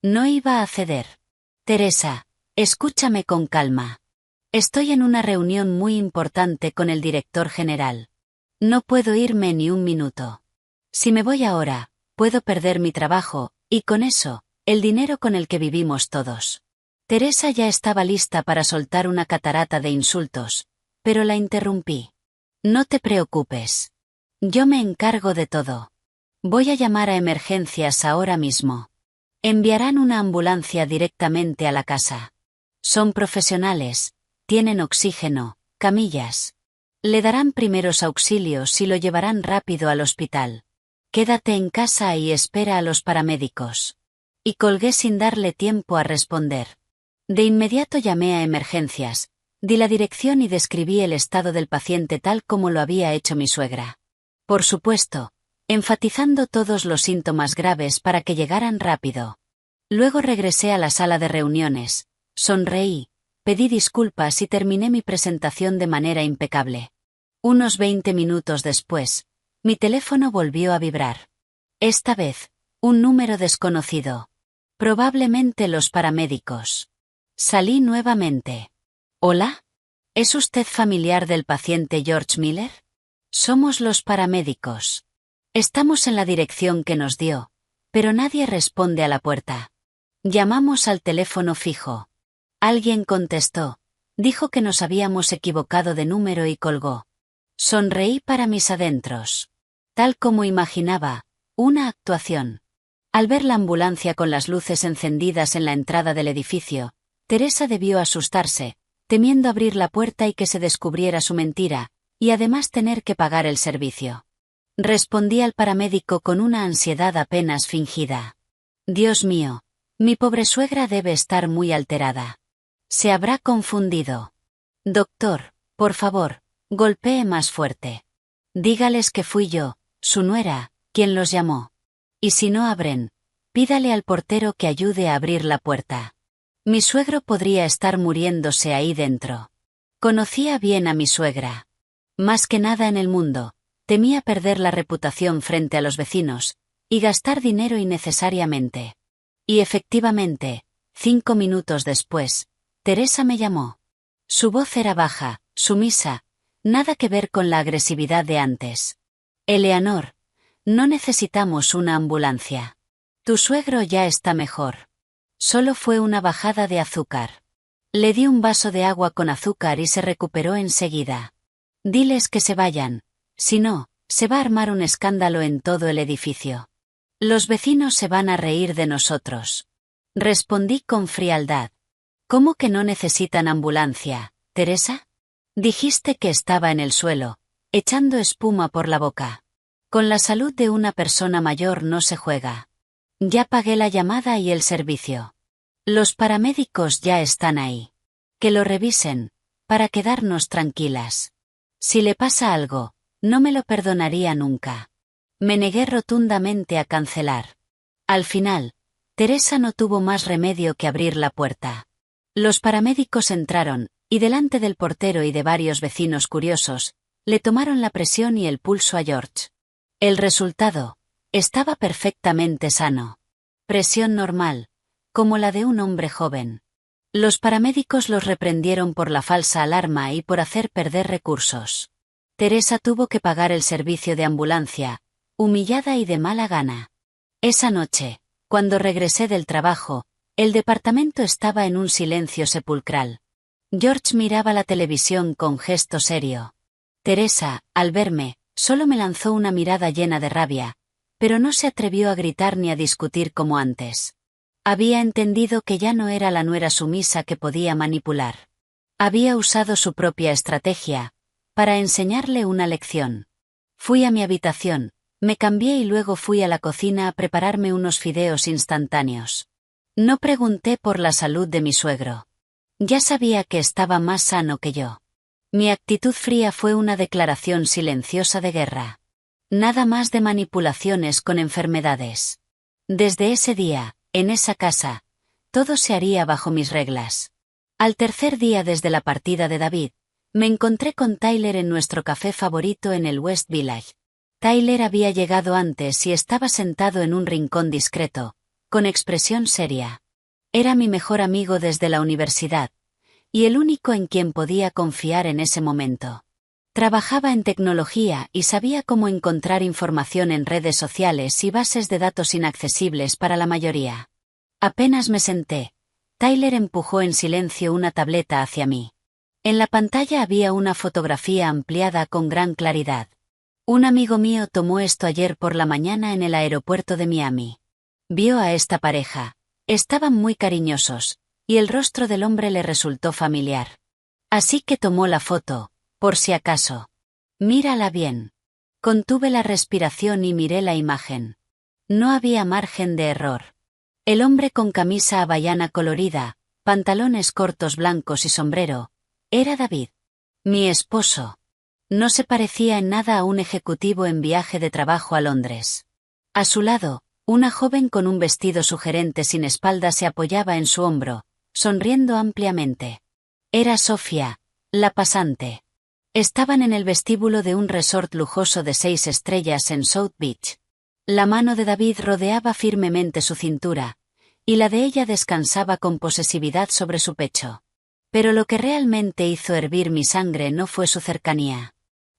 No iba a ceder. Teresa, escúchame con calma. Estoy en una reunión muy importante con el director general. No puedo irme ni un minuto. Si me voy ahora, puedo perder mi trabajo, y con eso, el dinero con el que vivimos todos. Teresa ya estaba lista para soltar una catarata de insultos, pero la interrumpí. No te preocupes. Yo me encargo de todo. Voy a llamar a emergencias ahora mismo. Enviarán una ambulancia directamente a la casa. Son profesionales, tienen oxígeno, camillas. Le darán primeros auxilios y lo llevarán rápido al hospital. Quédate en casa y espera a los paramédicos. Y colgué sin darle tiempo a responder. De inmediato llamé a emergencias, di la dirección y describí el estado del paciente tal como lo había hecho mi suegra. Por supuesto, enfatizando todos los síntomas graves para que llegaran rápido. Luego regresé a la sala de reuniones, sonreí, pedí disculpas y terminé mi presentación de manera impecable. Unos 20 minutos después, mi teléfono volvió a vibrar. Esta vez, un número desconocido. Probablemente los paramédicos. Salí nuevamente. ¿Hola? ¿Es usted familiar del paciente George Miller? Somos los paramédicos. Estamos en la dirección que nos dio, pero nadie responde a la puerta. Llamamos al teléfono fijo. Alguien contestó, dijo que nos habíamos equivocado de número y colgó. Sonreí para mis adentros. Tal como imaginaba, una actuación. Al ver la ambulancia con las luces encendidas en la entrada del edificio, Teresa debió asustarse, temiendo abrir la puerta y que se descubriera su mentira, y además tener que pagar el servicio. Respondí al paramédico con una ansiedad apenas fingida. Dios mío, mi pobre suegra debe estar muy alterada. Se habrá confundido. Doctor, por favor, golpee más fuerte. Dígales que fui yo, su nuera, quien los llamó. Y si no abren, pídale al portero que ayude a abrir la puerta. Mi suegro podría estar muriéndose ahí dentro. Conocía bien a mi suegra. Más que nada en el mundo, temía perder la reputación frente a los vecinos, y gastar dinero innecesariamente. Y efectivamente, 5 minutos después, Teresa me llamó. Su voz era baja, sumisa, nada que ver con la agresividad de antes. Eleanor, no necesitamos una ambulancia. Tu suegro ya está mejor. Solo fue una bajada de azúcar. Le di un vaso de agua con azúcar y se recuperó enseguida. Diles que se vayan, si no, se va a armar un escándalo en todo el edificio. Los vecinos se van a reír de nosotros. Respondí con frialdad. ¿Cómo que no necesitan ambulancia, Teresa? Dijiste que estaba en el suelo, echando espuma por la boca. Con la salud de una persona mayor no se juega. Ya pagué la llamada y el servicio. Los paramédicos ya están ahí. Que lo revisen, para quedarnos tranquilas. Si le pasa algo, no me lo perdonaría nunca. Me negué rotundamente a cancelar. Al final, Teresa no tuvo más remedio que abrir la puerta. Los paramédicos entraron, y delante del portero y de varios vecinos curiosos, le tomaron la presión y el pulso a George. El resultado, estaba perfectamente sano. Presión normal, como la de un hombre joven. Los paramédicos los reprendieron por la falsa alarma y por hacer perder recursos. Teresa tuvo que pagar el servicio de ambulancia, humillada y de mala gana. Esa noche, cuando regresé del trabajo, el departamento estaba en un silencio sepulcral. George miraba la televisión con gesto serio. Teresa, al verme, solo me lanzó una mirada llena de rabia, pero no se atrevió a gritar ni a discutir como antes. Había entendido que ya no era la nuera sumisa que podía manipular. Había usado su propia estrategia, para enseñarle una lección. Fui a mi habitación, me cambié y luego fui a la cocina a prepararme unos fideos instantáneos. No pregunté por la salud de mi suegro. Ya sabía que estaba más sano que yo. Mi actitud fría fue una declaración silenciosa de guerra. Nada más de manipulaciones con enfermedades. Desde ese día, en esa casa, todo se haría bajo mis reglas. Al tercer día desde la partida de David, me encontré con Tyler en nuestro café favorito en el West Village. Tyler había llegado antes y estaba sentado en un rincón discreto, con expresión seria. Era mi mejor amigo desde la universidad, y el único en quien podía confiar en ese momento. Trabajaba en tecnología y sabía cómo encontrar información en redes sociales y bases de datos inaccesibles para la mayoría. Apenas me senté, Tyler empujó en silencio una tableta hacia mí. En la pantalla había una fotografía ampliada con gran claridad. Un amigo mío tomó esto ayer por la mañana en el aeropuerto de Miami. Vio a esta pareja. Estaban muy cariñosos, y el rostro del hombre le resultó familiar. Así que tomó la foto, por si acaso. Mírala bien. Contuve la respiración y miré la imagen. No había margen de error. El hombre con camisa hawaiana colorida, pantalones cortos blancos y sombrero, era David. Mi esposo. No se parecía en nada a un ejecutivo en viaje de trabajo a Londres. A su lado, una joven con un vestido sugerente sin espalda se apoyaba en su hombro, sonriendo ampliamente. Era Sofía, la pasante. Estaban en el vestíbulo de un resort lujoso de 6 estrellas en South Beach. La mano de David rodeaba firmemente su cintura, y la de ella descansaba con posesividad sobre su pecho. Pero lo que realmente hizo hervir mi sangre no fue su cercanía.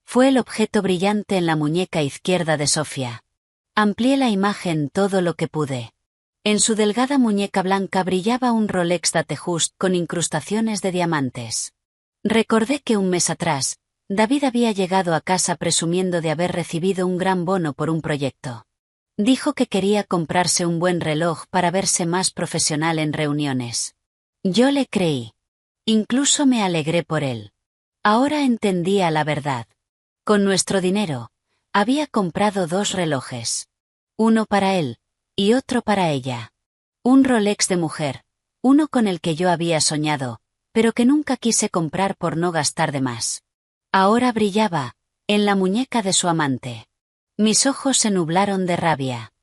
Fue el objeto brillante en la muñeca izquierda de Sofía. Amplié la imagen todo lo que pude. En su delgada muñeca blanca brillaba un Rolex Datejust con incrustaciones de diamantes. Recordé que un mes atrás, David había llegado a casa presumiendo de haber recibido un gran bono por un proyecto. Dijo que quería comprarse un buen reloj para verse más profesional en reuniones. Yo le creí. Incluso me alegré por él. Ahora entendía la verdad. Con nuestro dinero, había comprado 2 relojes. Uno para él, y otro para ella. Un Rolex de mujer, uno con el que yo había soñado, pero que nunca quise comprar por no gastar de más. Ahora brillaba, en la muñeca de su amante. Mis ojos se nublaron de rabia.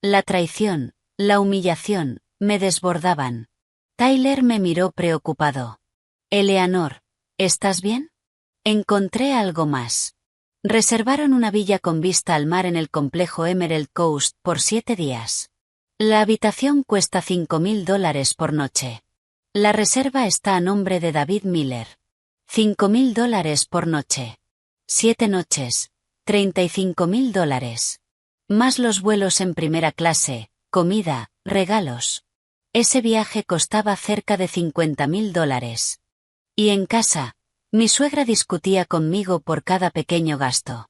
La traición, la humillación, me desbordaban. Tyler me miró preocupado. Eleanor, ¿estás bien? Encontré algo más. Reservaron una villa con vista al mar en el complejo Emerald Coast por 7 días. La habitación cuesta $5,000 por noche. La reserva está a nombre de David Miller. $5,000 por noche. 7 noches, $35.000. Más los vuelos en primera clase, comida, regalos. Ese viaje costaba cerca de $50.000. Y en casa, mi suegra discutía conmigo por cada pequeño gasto.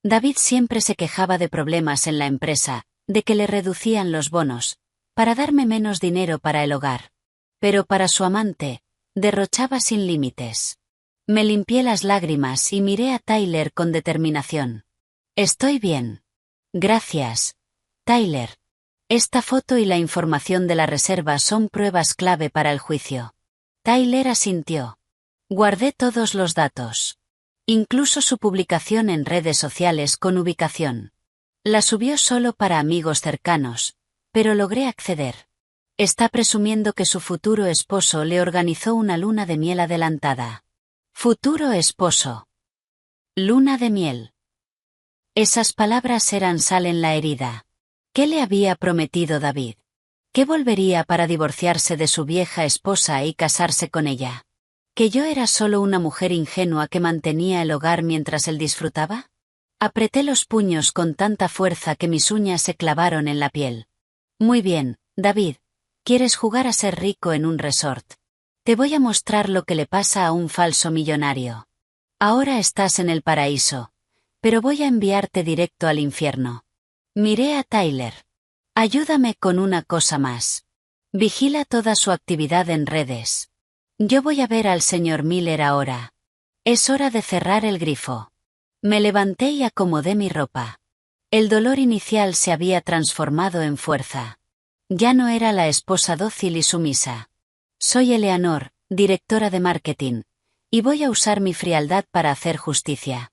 David siempre se quejaba de problemas en la empresa, de que le reducían los bonos, para darme menos dinero para el hogar. Pero para su amante, derrochaba sin límites. Me limpié las lágrimas y miré a Tyler con determinación. Estoy bien. Gracias, Tyler. Esta foto y la información de la reserva son pruebas clave para el juicio. Tyler asintió. Guardé todos los datos. Incluso su publicación en redes sociales con ubicación. La subió solo para amigos cercanos, pero logré acceder. Está presumiendo que su futuro esposo le organizó una luna de miel adelantada. Futuro esposo. Luna de miel. Esas palabras eran sal en la herida. ¿Qué le había prometido David? ¿Que volvería para divorciarse de su vieja esposa y casarse con ella? ¿Que yo era solo una mujer ingenua que mantenía el hogar mientras él disfrutaba? Apreté los puños con tanta fuerza que mis uñas se clavaron en la piel. Muy bien, David. ¿Quieres jugar a ser rico en un resort? Te voy a mostrar lo que le pasa a un falso millonario. Ahora estás en el paraíso, pero voy a enviarte directo al infierno. Miré a Tyler. Ayúdame con una cosa más. Vigila toda su actividad en redes. Yo voy a ver al señor Miller ahora. Es hora de cerrar el grifo. Me levanté y acomodé mi ropa. El dolor inicial se había transformado en fuerza. Ya no era la esposa dócil y sumisa. Soy Eleanor, directora de marketing, y voy a usar mi frialdad para hacer justicia.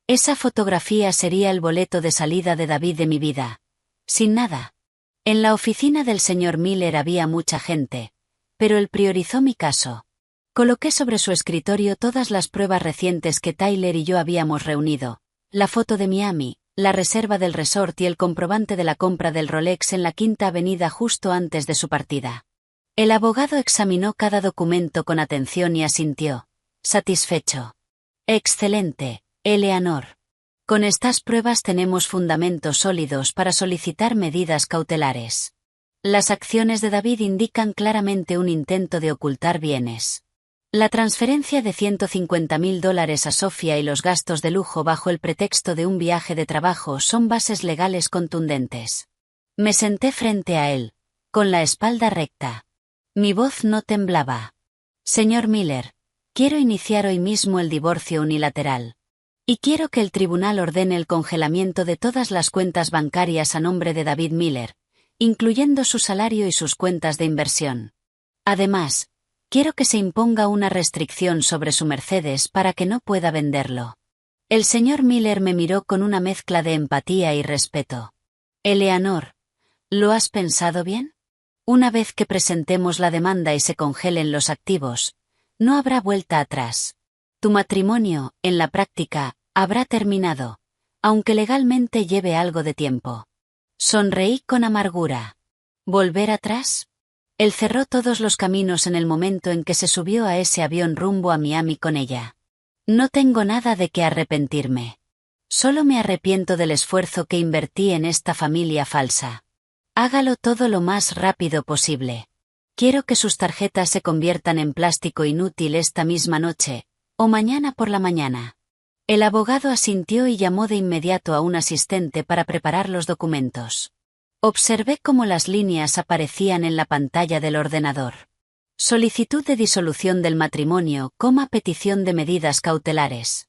Esa fotografía sería el boleto de salida de David de mi vida. Sin nada. En la oficina del señor Miller había mucha gente, pero él priorizó mi caso. Coloqué sobre su escritorio todas las pruebas recientes que Tyler y yo habíamos reunido, la foto de Miami, la reserva del resort y el comprobante de la compra del Rolex en la Quinta Avenida justo antes de su partida. El abogado examinó cada documento con atención y asintió, satisfecho. Excelente, Eleanor. Con estas pruebas tenemos fundamentos sólidos para solicitar medidas cautelares. Las acciones de David indican claramente un intento de ocultar bienes. La transferencia de $150.000 a Sofía y los gastos de lujo bajo el pretexto de un viaje de trabajo son bases legales contundentes. Me senté frente a él, con la espalda recta. Mi voz no temblaba. Señor Miller, quiero iniciar hoy mismo el divorcio unilateral. Y quiero que el tribunal ordene el congelamiento de todas las cuentas bancarias a nombre de David Miller, incluyendo su salario y sus cuentas de inversión. Además, quiero que se imponga una restricción sobre su Mercedes para que no pueda venderlo. El señor Miller me miró con una mezcla de empatía y respeto. Eleanor, ¿lo has pensado bien? Una vez que presentemos la demanda y se congelen los activos, no habrá vuelta atrás. Tu matrimonio, en la práctica, habrá terminado, aunque legalmente lleve algo de tiempo. Sonreí con amargura. ¿Volver atrás? Él cerró todos los caminos en el momento en que se subió a ese avión rumbo a Miami con ella. No tengo nada de qué arrepentirme. Solo me arrepiento del esfuerzo que invertí en esta familia falsa. Hágalo todo lo más rápido posible. Quiero que sus tarjetas se conviertan en plástico inútil esta misma noche, o mañana por la mañana. El abogado asintió y llamó de inmediato a un asistente para preparar los documentos. Observé cómo las líneas aparecían en la pantalla del ordenador. Solicitud de disolución del matrimonio, petición de medidas cautelares.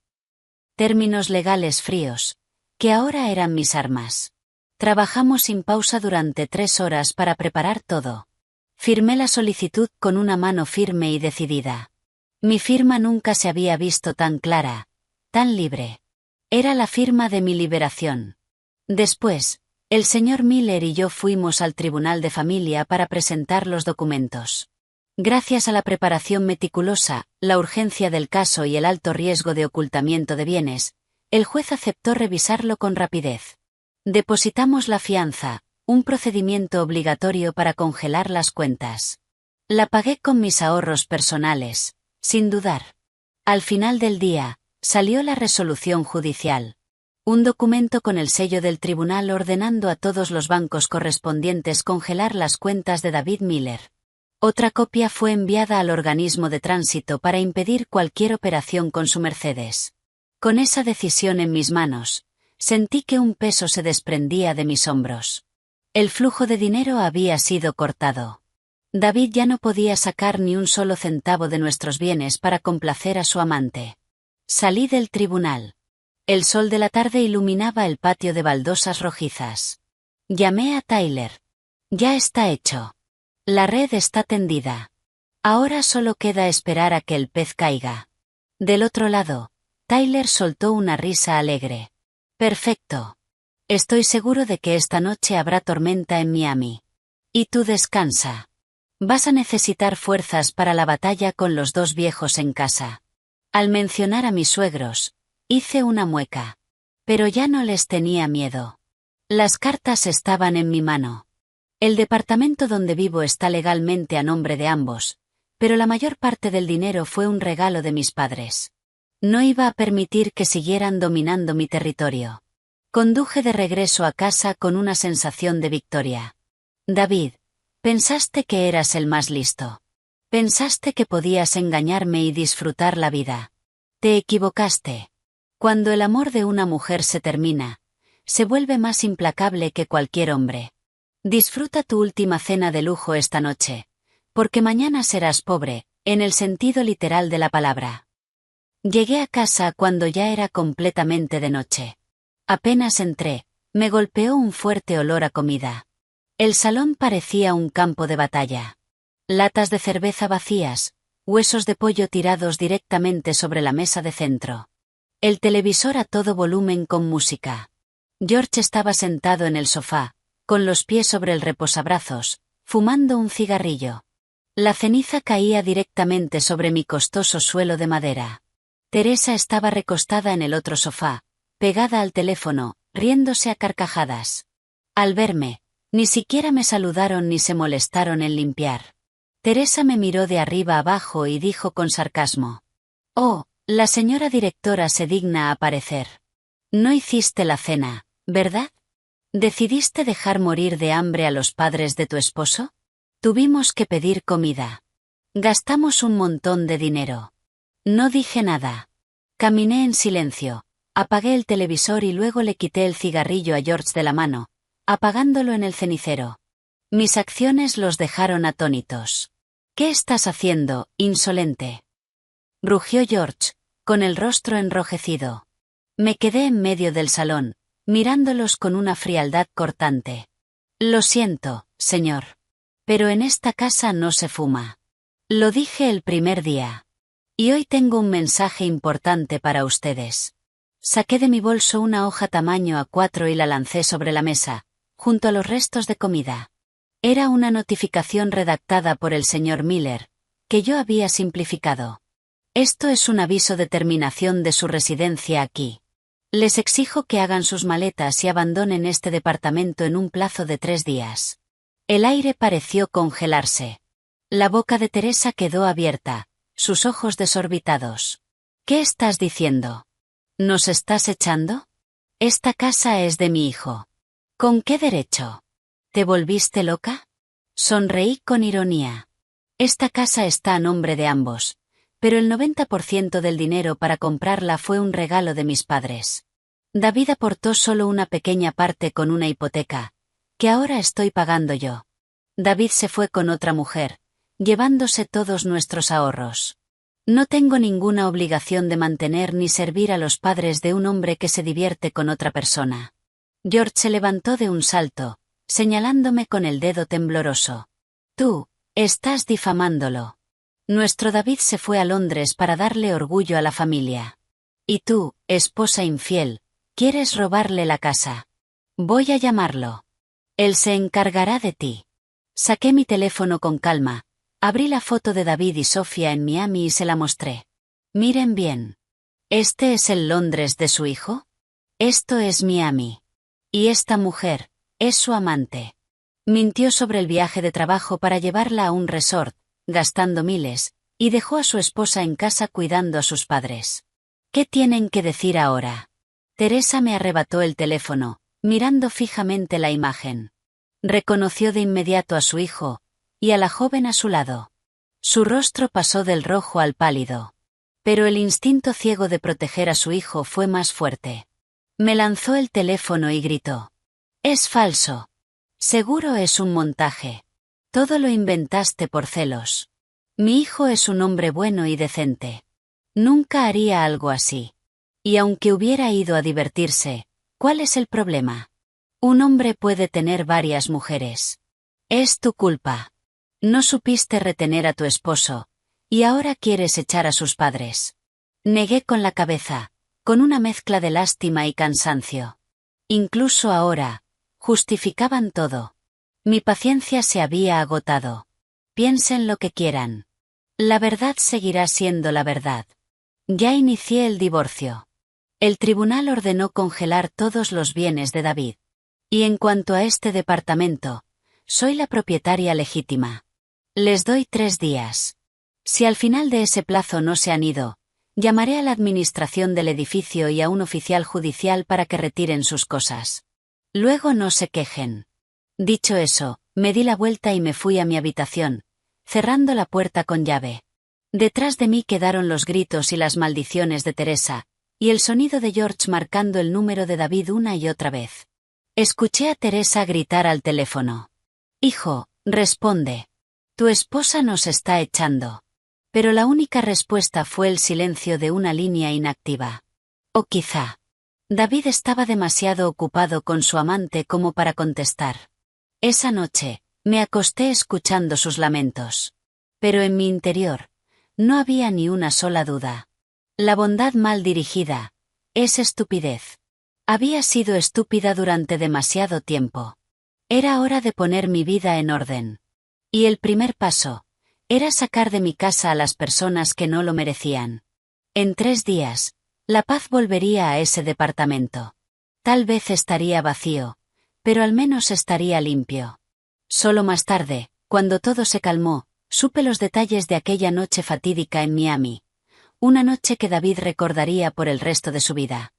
Términos legales fríos, que ahora eran mis armas. Trabajamos sin pausa durante 3 horas para preparar todo. Firmé la solicitud con una mano firme y decidida. Mi firma nunca se había visto tan clara, tan libre. Era la firma de mi liberación. Después, el señor Miller y yo fuimos al tribunal de familia para presentar los documentos. Gracias a la preparación meticulosa, la urgencia del caso y el alto riesgo de ocultamiento de bienes, el juez aceptó revisarlo con rapidez. Depositamos la fianza, un procedimiento obligatorio para congelar las cuentas. La pagué con mis ahorros personales, sin dudar. Al final del día, salió la resolución judicial. Un documento con el sello del tribunal ordenando a todos los bancos correspondientes congelar las cuentas de David Miller. Otra copia fue enviada al organismo de tránsito para impedir cualquier operación con su Mercedes. Con esa decisión en mis manos, sentí que un peso se desprendía de mis hombros. El flujo de dinero había sido cortado. David ya no podía sacar ni un solo centavo de nuestros bienes para complacer a su amante. Salí del tribunal. El sol de la tarde iluminaba el patio de baldosas rojizas. Llamé a Tyler. Ya está hecho. La red está tendida. Ahora solo queda esperar a que el pez caiga. Del otro lado, Tyler soltó una risa alegre. Perfecto. Estoy seguro de que esta noche habrá tormenta en Miami. Y tú descansa. Vas a necesitar fuerzas para la batalla con los dos viejos en casa. Al mencionar a mis suegros, hice una mueca. Pero ya no les tenía miedo. Las cartas estaban en mi mano. El departamento donde vivo está legalmente a nombre de ambos, pero la mayor parte del dinero fue un regalo de mis padres. No iba a permitir que siguieran dominando mi territorio. Conduje de regreso a casa con una sensación de victoria. David, pensaste que eras el más listo. Pensaste que podías engañarme y disfrutar la vida. Te equivocaste. Cuando el amor de una mujer se termina, se vuelve más implacable que cualquier hombre. Disfruta tu última cena de lujo esta noche, porque mañana serás pobre, en el sentido literal de la palabra. Llegué a casa cuando ya era completamente de noche. Apenas entré, me golpeó un fuerte olor a comida. El salón parecía un campo de batalla. Latas de cerveza vacías, huesos de pollo tirados directamente sobre la mesa de centro. El televisor a todo volumen con música. George estaba sentado en el sofá, con los pies sobre el reposabrazos, fumando un cigarrillo. La ceniza caía directamente sobre mi costoso suelo de madera. Teresa estaba recostada en el otro sofá, pegada al teléfono, riéndose a carcajadas. Al verme, ni siquiera me saludaron ni se molestaron en limpiar. Teresa me miró de arriba abajo y dijo con sarcasmo: «Oh, la señora directora se digna a aparecer. No hiciste la cena, ¿verdad? ¿Decidiste dejar morir de hambre a los padres de tu esposo? Tuvimos que pedir comida. Gastamos un montón de dinero». No dije nada. Caminé en silencio, apagué el televisor y luego le quité el cigarrillo a George de la mano, apagándolo en el cenicero. Mis acciones los dejaron atónitos. «¿Qué estás haciendo, insolente?», rugió George, con el rostro enrojecido. Me quedé en medio del salón, mirándolos con una frialdad cortante. «Lo siento, señor. Pero en esta casa no se fuma. Lo dije el primer día. Y hoy tengo un mensaje importante para ustedes». Saqué de mi bolso una hoja tamaño A4 y la lancé sobre la mesa, junto a los restos de comida. Era una notificación redactada por el señor Miller, que yo había simplificado. «Esto es un aviso de terminación de su residencia aquí. Les exijo que hagan sus maletas y abandonen este departamento en un plazo de 3 días». El aire pareció congelarse. La boca de Teresa quedó abierta, sus ojos desorbitados. «¿Qué estás diciendo? ¿Nos estás echando? Esta casa es de mi hijo». «¿Con qué derecho? ¿Te volviste loca?». Sonreí con ironía. «Esta casa está a nombre de ambos, pero el 90% del dinero para comprarla fue un regalo de mis padres. David aportó solo una pequeña parte con una hipoteca, que ahora estoy pagando yo. David se fue con otra mujer, llevándose todos nuestros ahorros. No tengo ninguna obligación de mantener ni servir a los padres de un hombre que se divierte con otra persona». George se levantó de un salto, señalándome con el dedo tembloroso. «Tú, estás difamándolo. Nuestro David se fue a Londres para darle orgullo a la familia. Y tú, esposa infiel, quieres robarle la casa. Voy a llamarlo. Él se encargará de ti». Saqué mi teléfono con calma, abrí la foto de David y Sofía en Miami y se la mostré. «Miren bien. ¿Este es el Londres de su hijo? Esto es Miami. Y esta mujer, es su amante. Mintió sobre el viaje de trabajo para llevarla a un resort, gastando miles, y dejó a su esposa en casa cuidando a sus padres. ¿Qué tienen que decir ahora? Teresa me arrebató el teléfono, mirando fijamente la imagen. Reconoció de inmediato a su hijo, y a la joven a su lado. Su rostro pasó del rojo al pálido. Pero el instinto ciego de proteger a su hijo fue más fuerte. Me lanzó el teléfono y gritó. «Es falso. Seguro es un montaje. Todo lo inventaste por celos. Mi hijo es un hombre bueno y decente. Nunca haría algo así. Y aunque hubiera ido a divertirse, ¿cuál es el problema? Un hombre puede tener varias mujeres. Es tu culpa. No supiste retener a tu esposo, y ahora quieres echar a sus padres». Negué con la cabeza, con una mezcla de lástima y cansancio. Incluso ahora, justificaban todo. Mi paciencia se había agotado. Piensen lo que quieran. La verdad seguirá siendo la verdad. Ya inicié el divorcio. El tribunal ordenó congelar todos los bienes de David. Y en cuanto a este departamento, soy la propietaria legítima. Les doy 3 días. Si al final de ese plazo no se han ido, llamaré a la administración del edificio y a un oficial judicial para que retiren sus cosas. Luego no se quejen. Dicho eso, me di la vuelta y me fui a mi habitación, cerrando la puerta con llave. Detrás de mí quedaron los gritos y las maldiciones de Teresa, y el sonido de George marcando el número de David una y otra vez. Escuché a Teresa gritar al teléfono. «Hijo, responde. Tu esposa nos está echando». Pero la única respuesta fue el silencio de una línea inactiva. O quizá David estaba demasiado ocupado con su amante como para contestar. Esa noche, me acosté escuchando sus lamentos. Pero en mi interior, no había ni una sola duda. La bondad mal dirigida es estupidez. Había sido estúpida durante demasiado tiempo. Era hora de poner mi vida en orden. Y el primer paso era sacar de mi casa a las personas que no lo merecían. En 3 días, la paz volvería a ese departamento. Tal vez estaría vacío, pero al menos estaría limpio. Solo más tarde, cuando todo se calmó, supe los detalles de aquella noche fatídica en Miami. Una noche que David recordaría por el resto de su vida.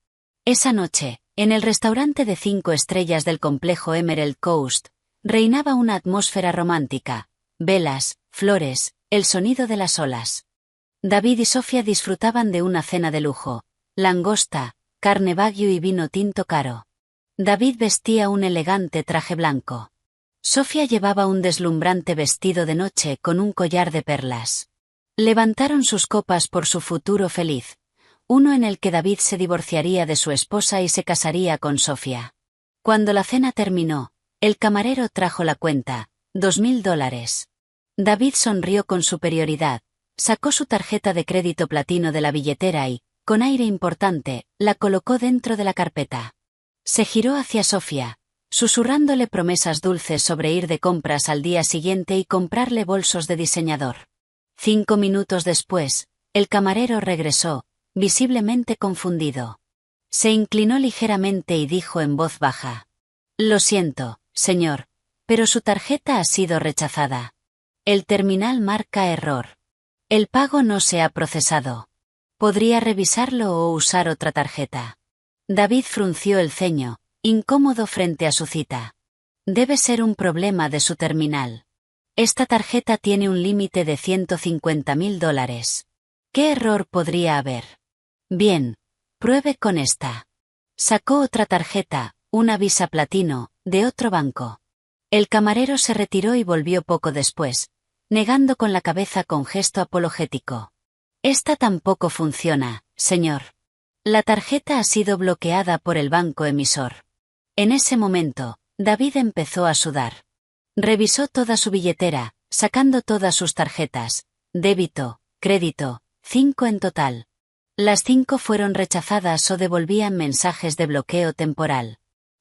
Esa noche, en el restaurante de 5 estrellas del complejo Emerald Coast, reinaba una atmósfera romántica. Velas, flores, el sonido de las olas. David y Sofía disfrutaban de una cena de lujo, langosta, carne wagyu y vino tinto caro. David vestía un elegante traje blanco. Sofía llevaba un deslumbrante vestido de noche con un collar de perlas. Levantaron sus copas por su futuro feliz, uno en el que David se divorciaría de su esposa y se casaría con Sofía. Cuando la cena terminó, el camarero trajo la cuenta, $2,000. David sonrió con superioridad, sacó su tarjeta de crédito platino de la billetera y, con aire importante, la colocó dentro de la carpeta. Se giró hacia Sofía, susurrándole promesas dulces sobre ir de compras al día siguiente y comprarle bolsos de diseñador. 5 minutos después, el camarero regresó, visiblemente confundido. Se inclinó ligeramente y dijo en voz baja: «Lo siento, señor, pero su tarjeta ha sido rechazada. El terminal marca error. El pago no se ha procesado. ¿Podría revisarlo o usar otra tarjeta?» David frunció el ceño, incómodo frente a su cita. Debe ser un problema de su terminal. Esta tarjeta tiene un límite de $150,000. ¿Qué error podría haber? Bien, pruebe con esta. Sacó otra tarjeta, una Visa Platino, de otro banco. El camarero se retiró y volvió poco después, negando con la cabeza con gesto apologético. Esta tampoco funciona, señor. La tarjeta ha sido bloqueada por el banco emisor. En ese momento, David empezó a sudar. Revisó toda su billetera, sacando todas sus tarjetas, débito, crédito, 5 en total. Las 5 fueron rechazadas o devolvían mensajes de bloqueo temporal.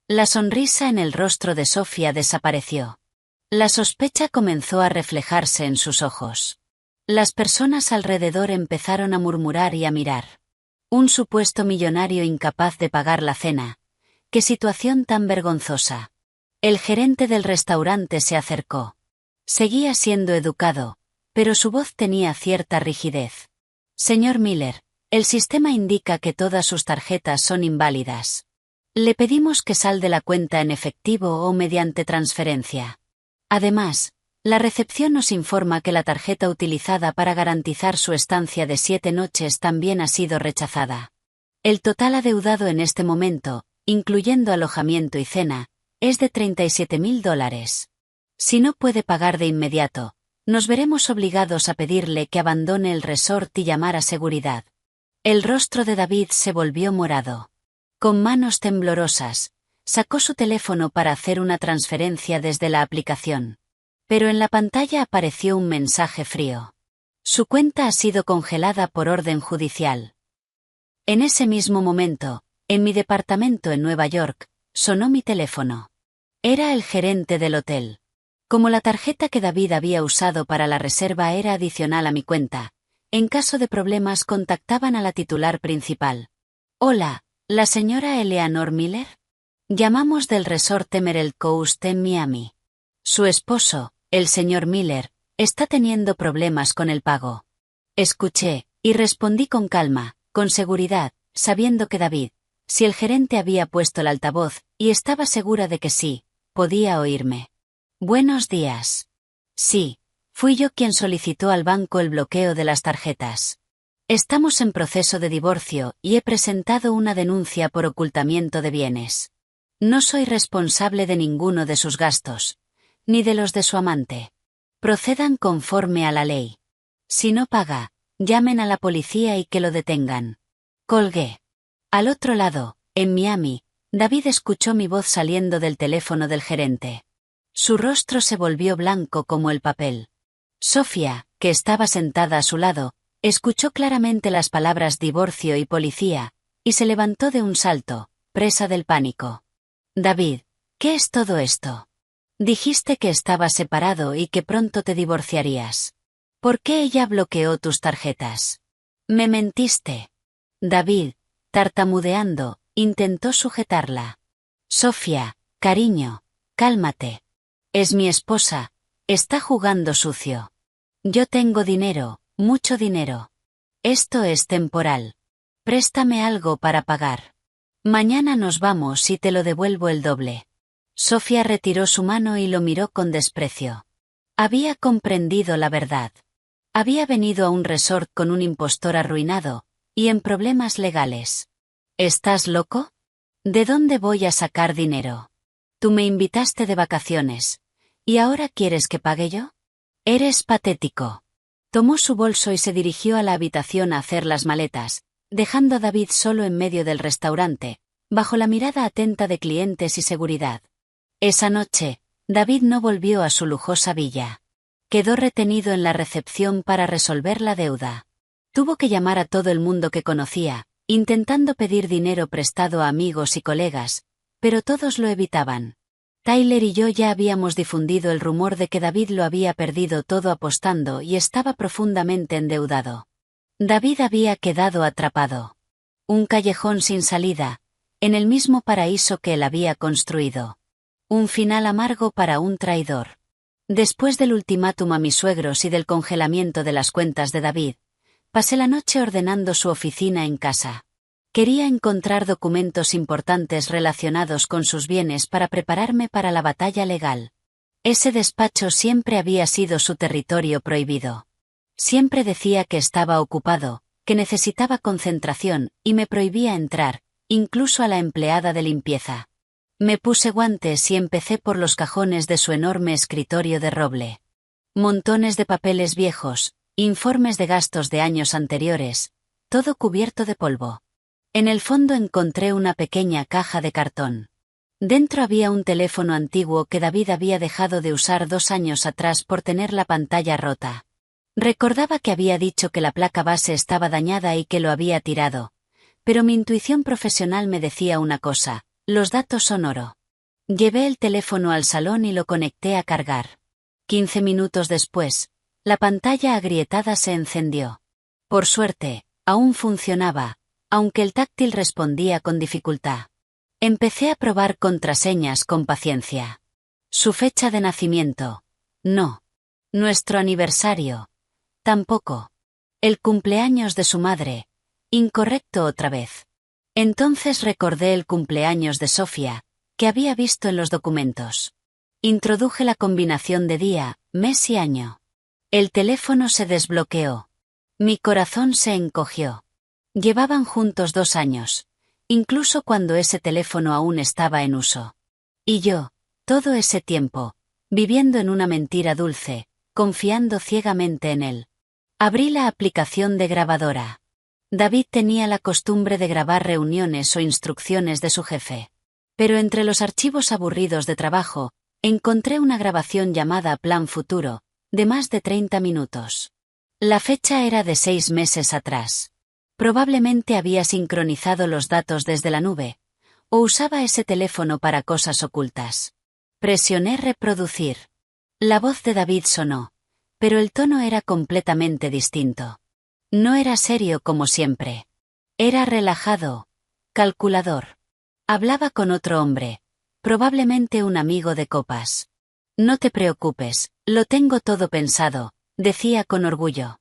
La sonrisa en el rostro de Sofía desapareció. La sospecha comenzó a reflejarse en sus ojos. Las personas alrededor empezaron a murmurar y a mirar. Un supuesto millonario incapaz de pagar la cena. ¡Qué situación tan vergonzosa! El gerente del restaurante se acercó. Seguía siendo educado, pero su voz tenía cierta rigidez. «Señor Miller, El sistema indica que todas sus tarjetas son inválidas. Le pedimos que salde la cuenta en efectivo o mediante transferencia. Además, la recepción nos informa que la tarjeta utilizada para garantizar su estancia de 7 noches también ha sido rechazada. El total adeudado en este momento, incluyendo alojamiento y cena, es de $37.000. Si no puede pagar de inmediato, nos veremos obligados a pedirle que abandone el resort y llamar a seguridad. El rostro de David se volvió morado. Con manos temblorosas, sacó su teléfono para hacer una transferencia desde la aplicación. Pero en la pantalla apareció un mensaje frío. Su cuenta ha sido congelada por orden judicial. En ese mismo momento, en mi departamento en Nueva York, sonó mi teléfono. Era el gerente del hotel. Como la tarjeta que David había usado para la reserva era adicional a mi cuenta, en caso de problemas contactaban a la titular principal. Hola, ¿la señora Eleanor Miller? Llamamos del resort Emerald Coast en Miami. Su esposo, el señor Miller, está teniendo problemas con el pago. Escuché, y respondí con calma, con seguridad, sabiendo que David, si el gerente había puesto el altavoz, y estaba segura de que sí, podía oírme. Buenos días. Sí, fui yo quien solicitó al banco el bloqueo de las tarjetas. Estamos en proceso de divorcio y he presentado una denuncia por ocultamiento de bienes. No soy responsable de ninguno de sus gastos, ni de los de su amante. Procedan conforme a la ley. Si no paga, llamen a la policía y que lo detengan. Colgué. Al otro lado, en Miami, David escuchó mi voz saliendo del teléfono del gerente. Su rostro se volvió blanco como el papel. Sofía, que estaba sentada a su lado, escuchó claramente las palabras divorcio y policía, y se levantó de un salto, presa del pánico. David, ¿qué es todo esto? Dijiste que estabas separado y que pronto te divorciarías. ¿Por qué ella bloqueó tus tarjetas? Me mentiste. David, tartamudeando, intentó sujetarla. Sofía, cariño, cálmate. Es mi esposa, está jugando sucio. Yo tengo dinero, mucho dinero. Esto es temporal. Préstame algo para pagar. Mañana nos vamos y te lo devuelvo el doble. Sofía retiró su mano y lo miró con desprecio. Había comprendido la verdad. Había venido a un resort con un impostor arruinado, y en problemas legales. ¿Estás loco? ¿De dónde voy a sacar dinero? Tú me invitaste de vacaciones. ¿Y ahora quieres que pague yo? Eres patético. Tomó su bolso y se dirigió a la habitación a hacer las maletas, dejando a David solo en medio del restaurante, bajo la mirada atenta de clientes y seguridad. Esa noche, David no volvió a su lujosa villa. Quedó retenido en la recepción para resolver la deuda. Tuvo que llamar a todo el mundo que conocía, intentando pedir dinero prestado a amigos y colegas, pero todos lo evitaban. Tyler y yo ya habíamos difundido el rumor de que David lo había perdido todo apostando y estaba profundamente endeudado. David había quedado atrapado. Un callejón sin salida, en el mismo paraíso que él había construido. Un final amargo para un traidor. Después del ultimátum a mis suegros y del congelamiento de las cuentas de David, pasé la noche ordenando su oficina en casa. Quería encontrar documentos importantes relacionados con sus bienes para prepararme para la batalla legal. Ese despacho siempre había sido su territorio prohibido. Siempre decía que estaba ocupado, que necesitaba concentración, y me prohibía entrar, incluso a la empleada de limpieza. Me puse guantes y empecé por los cajones de su enorme escritorio de roble. Montones de papeles viejos, informes de gastos de años anteriores, todo cubierto de polvo. En el fondo encontré una pequeña caja de cartón. Dentro había un teléfono antiguo que David había dejado de usar 2 años atrás por tener la pantalla rota. Recordaba que había dicho que la placa base estaba dañada y que lo había tirado, pero mi intuición profesional me decía una cosa: los datos son oro. Llevé el teléfono al salón y lo conecté a cargar. 15 minutos después, la pantalla agrietada se encendió. Por suerte, aún funcionaba, aunque el táctil respondía con dificultad. Empecé a probar contraseñas con paciencia. Su fecha de nacimiento. No. Nuestro aniversario. Tampoco. El cumpleaños de su madre. Incorrecto otra vez. Entonces recordé el cumpleaños de Sofía, que había visto en los documentos. Introduje la combinación de día, mes y año. El teléfono se desbloqueó. Mi corazón se encogió. Llevaban juntos 2 años, incluso cuando ese teléfono aún estaba en uso. Y yo, todo ese tiempo, viviendo en una mentira dulce, confiando ciegamente en él. Abrí la aplicación de grabadora. David tenía la costumbre de grabar reuniones o instrucciones de su jefe. Pero entre los archivos aburridos de trabajo, encontré una grabación llamada Plan Futuro, de más de 30 minutos. La fecha era de 6 meses atrás. Probablemente había sincronizado los datos desde la nube, o usaba ese teléfono para cosas ocultas. Presioné reproducir. La voz de David sonó, pero el tono era completamente distinto. No era serio como siempre. Era relajado, calculador. Hablaba con otro hombre, probablemente un amigo de copas. No te preocupes, lo tengo todo pensado, decía con orgullo.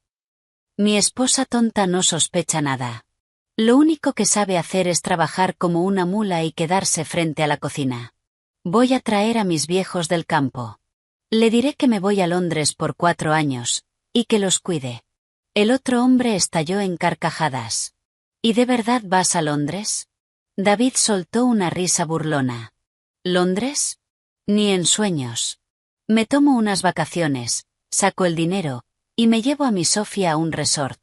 Mi esposa tonta no sospecha nada. Lo único que sabe hacer es trabajar como una mula y quedarse frente a la cocina. Voy a traer a mis viejos del campo. Le diré que me voy a Londres por 4 años, y que los cuide. El otro hombre estalló en carcajadas. ¿Y de verdad vas a Londres? David soltó una risa burlona. ¿Londres? Ni en sueños. Me tomo unas vacaciones, saco el dinero, y me llevo a mi Sofía a un resort.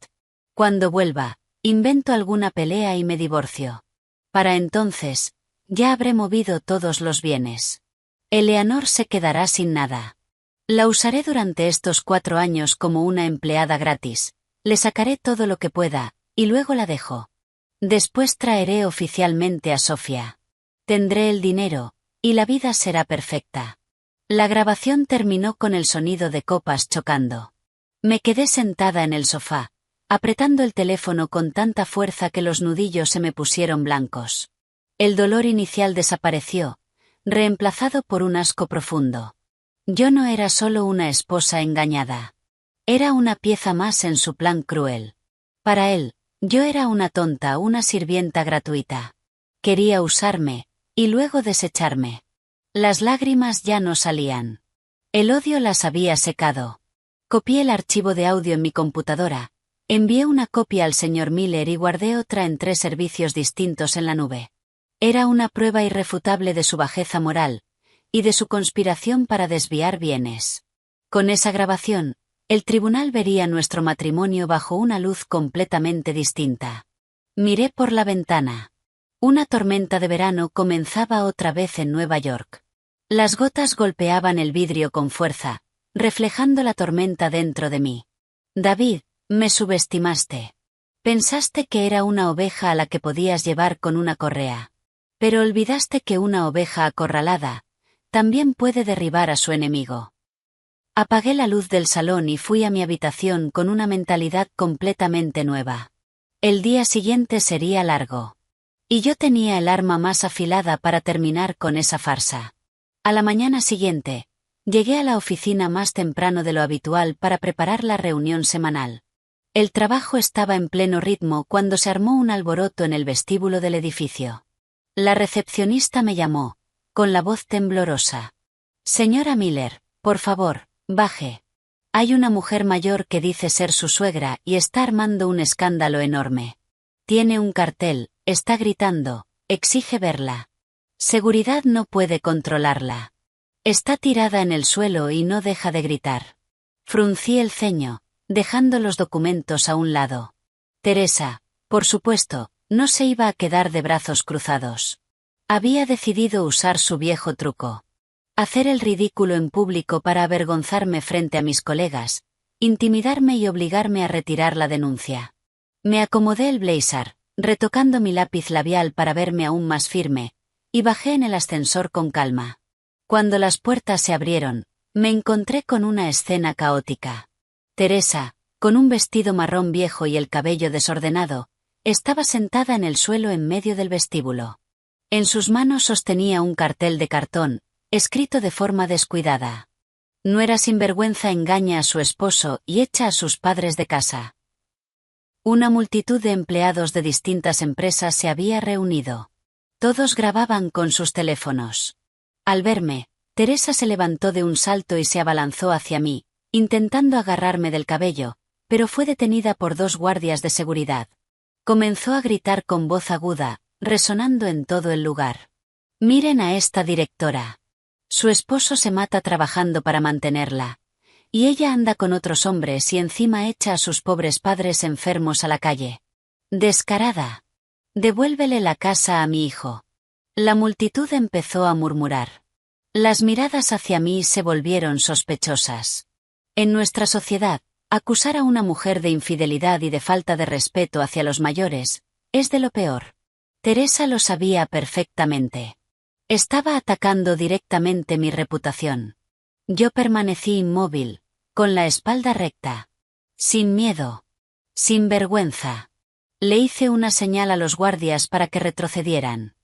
Cuando vuelva, invento alguna pelea y me divorcio. Para entonces, ya habré movido todos los bienes. Eleanor se quedará sin nada. La usaré durante estos 4 años como una empleada gratis. Le sacaré todo lo que pueda, y luego la dejo. Después traeré oficialmente a Sofía. Tendré el dinero, y la vida será perfecta. La grabación terminó con el sonido de copas chocando. Me quedé sentada en el sofá, apretando el teléfono con tanta fuerza que los nudillos se me pusieron blancos. El dolor inicial desapareció, reemplazado por un asco profundo. Yo no era solo una esposa engañada. Era una pieza más en su plan cruel. Para él, yo era una tonta, una sirvienta gratuita. Quería usarme, y luego desecharme. Las lágrimas ya no salían. El odio las había secado. Copié el archivo de audio en mi computadora, envié una copia al señor Miller y guardé otra en 3 servicios distintos en la nube. Era una prueba irrefutable de su bajeza moral, y de su conspiración para desviar bienes. Con esa grabación, el tribunal vería nuestro matrimonio bajo una luz completamente distinta. Miré por la ventana. Una tormenta de verano comenzaba otra vez en Nueva York. Las gotas golpeaban el vidrio con fuerza, reflejando la tormenta dentro de mí. David, me subestimaste. Pensaste que era una oveja a la que podías llevar con una correa. Pero olvidaste que una oveja acorralada también puede derribar a su enemigo. Apagué la luz del salón y fui a mi habitación con una mentalidad completamente nueva. El día siguiente sería largo. Y yo tenía el arma más afilada para terminar con esa farsa. A la mañana siguiente, llegué a la oficina más temprano de lo habitual para preparar la reunión semanal. El trabajo estaba en pleno ritmo cuando se armó un alboroto en el vestíbulo del edificio. La recepcionista me llamó, con la voz temblorosa. Señora Miller, por favor, baje. Hay una mujer mayor que dice ser su suegra y está armando un escándalo enorme. Tiene un cartel, está gritando, exige verla. Seguridad no puede controlarla. Está tirada en el suelo y no deja de gritar. Fruncí el ceño, dejando los documentos a un lado. Teresa, por supuesto, no se iba a quedar de brazos cruzados. Había decidido usar su viejo truco. Hacer el ridículo en público para avergonzarme frente a mis colegas, intimidarme y obligarme a retirar la denuncia. Me acomodé el blazer, retocando mi lápiz labial para verme aún más firme, y bajé en el ascensor con calma. Cuando las puertas se abrieron, me encontré con una escena caótica. Teresa, con un vestido marrón viejo y el cabello desordenado, estaba sentada en el suelo en medio del vestíbulo. En sus manos sostenía un cartel de cartón, escrito de forma descuidada. Nuera sinvergüenza engaña a su esposo y echa a sus padres de casa. Una multitud de empleados de distintas empresas se había reunido. Todos grababan con sus teléfonos. Al verme, Teresa se levantó de un salto y se abalanzó hacia mí, intentando agarrarme del cabello, pero fue detenida por 2 guardias de seguridad. Comenzó a gritar con voz aguda, resonando en todo el lugar. «Miren a esta directora. Su esposo se mata trabajando para mantenerla. Y ella anda con otros hombres y encima echa a sus pobres padres enfermos a la calle. Descarada. Devuélvele la casa a mi hijo». La multitud empezó a murmurar. Las miradas hacia mí se volvieron sospechosas. En nuestra sociedad, acusar a una mujer de infidelidad y de falta de respeto hacia los mayores es de lo peor. Teresa lo sabía perfectamente. Estaba atacando directamente mi reputación. Yo permanecí inmóvil, con la espalda recta. Sin miedo. Sin vergüenza. Le hice una señal a los guardias para que retrocedieran.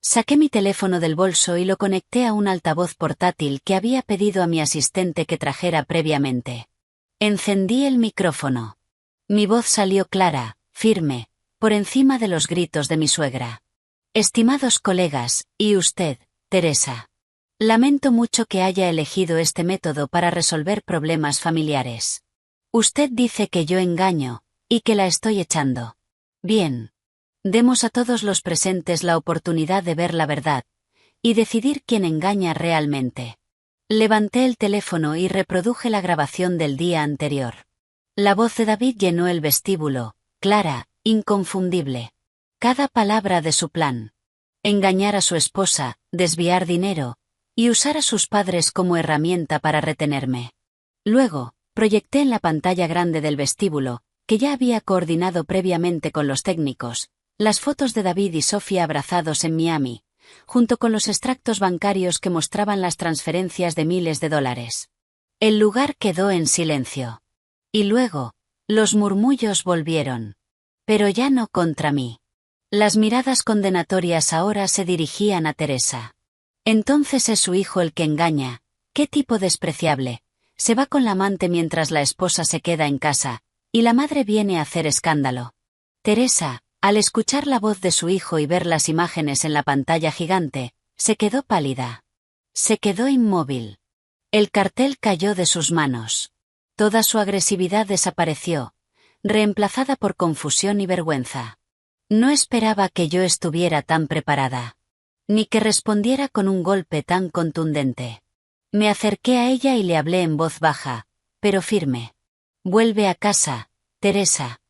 Saqué mi teléfono del bolso y lo conecté a un altavoz portátil que había pedido a mi asistente que trajera previamente. Encendí el micrófono. Mi voz salió clara, firme, por encima de los gritos de mi suegra. «Estimados colegas, y usted, Teresa. Lamento mucho que haya elegido este método para resolver problemas familiares. Usted dice que yo engaño, y que la estoy echando. Bien. Demos a todos los presentes la oportunidad de ver la verdad, y decidir quién engaña realmente». Levanté el teléfono y reproduje la grabación del día anterior. La voz de David llenó el vestíbulo, clara, inconfundible. Cada palabra de su plan. Engañar a su esposa, desviar dinero, y usar a sus padres como herramienta para retenerme. Luego, proyecté en la pantalla grande del vestíbulo, que ya había coordinado previamente con los técnicos, las fotos de David y Sofía abrazados en Miami, junto con los extractos bancarios que mostraban las transferencias de miles de dólares. El lugar quedó en silencio. Y luego, los murmullos volvieron. Pero ya no contra mí. Las miradas condenatorias ahora se dirigían a Teresa. Entonces es su hijo el que engaña. ¡Qué tipo despreciable! Se va con la amante mientras la esposa se queda en casa, y la madre viene a hacer escándalo. Teresa, al escuchar la voz de su hijo y ver las imágenes en la pantalla gigante, se quedó pálida. Se quedó inmóvil. El cartel cayó de sus manos. Toda su agresividad desapareció, reemplazada por confusión y vergüenza. No esperaba que yo estuviera tan preparada. Ni que respondiera con un golpe tan contundente. Me acerqué a ella y le hablé en voz baja, pero firme. «Vuelve a casa, Teresa.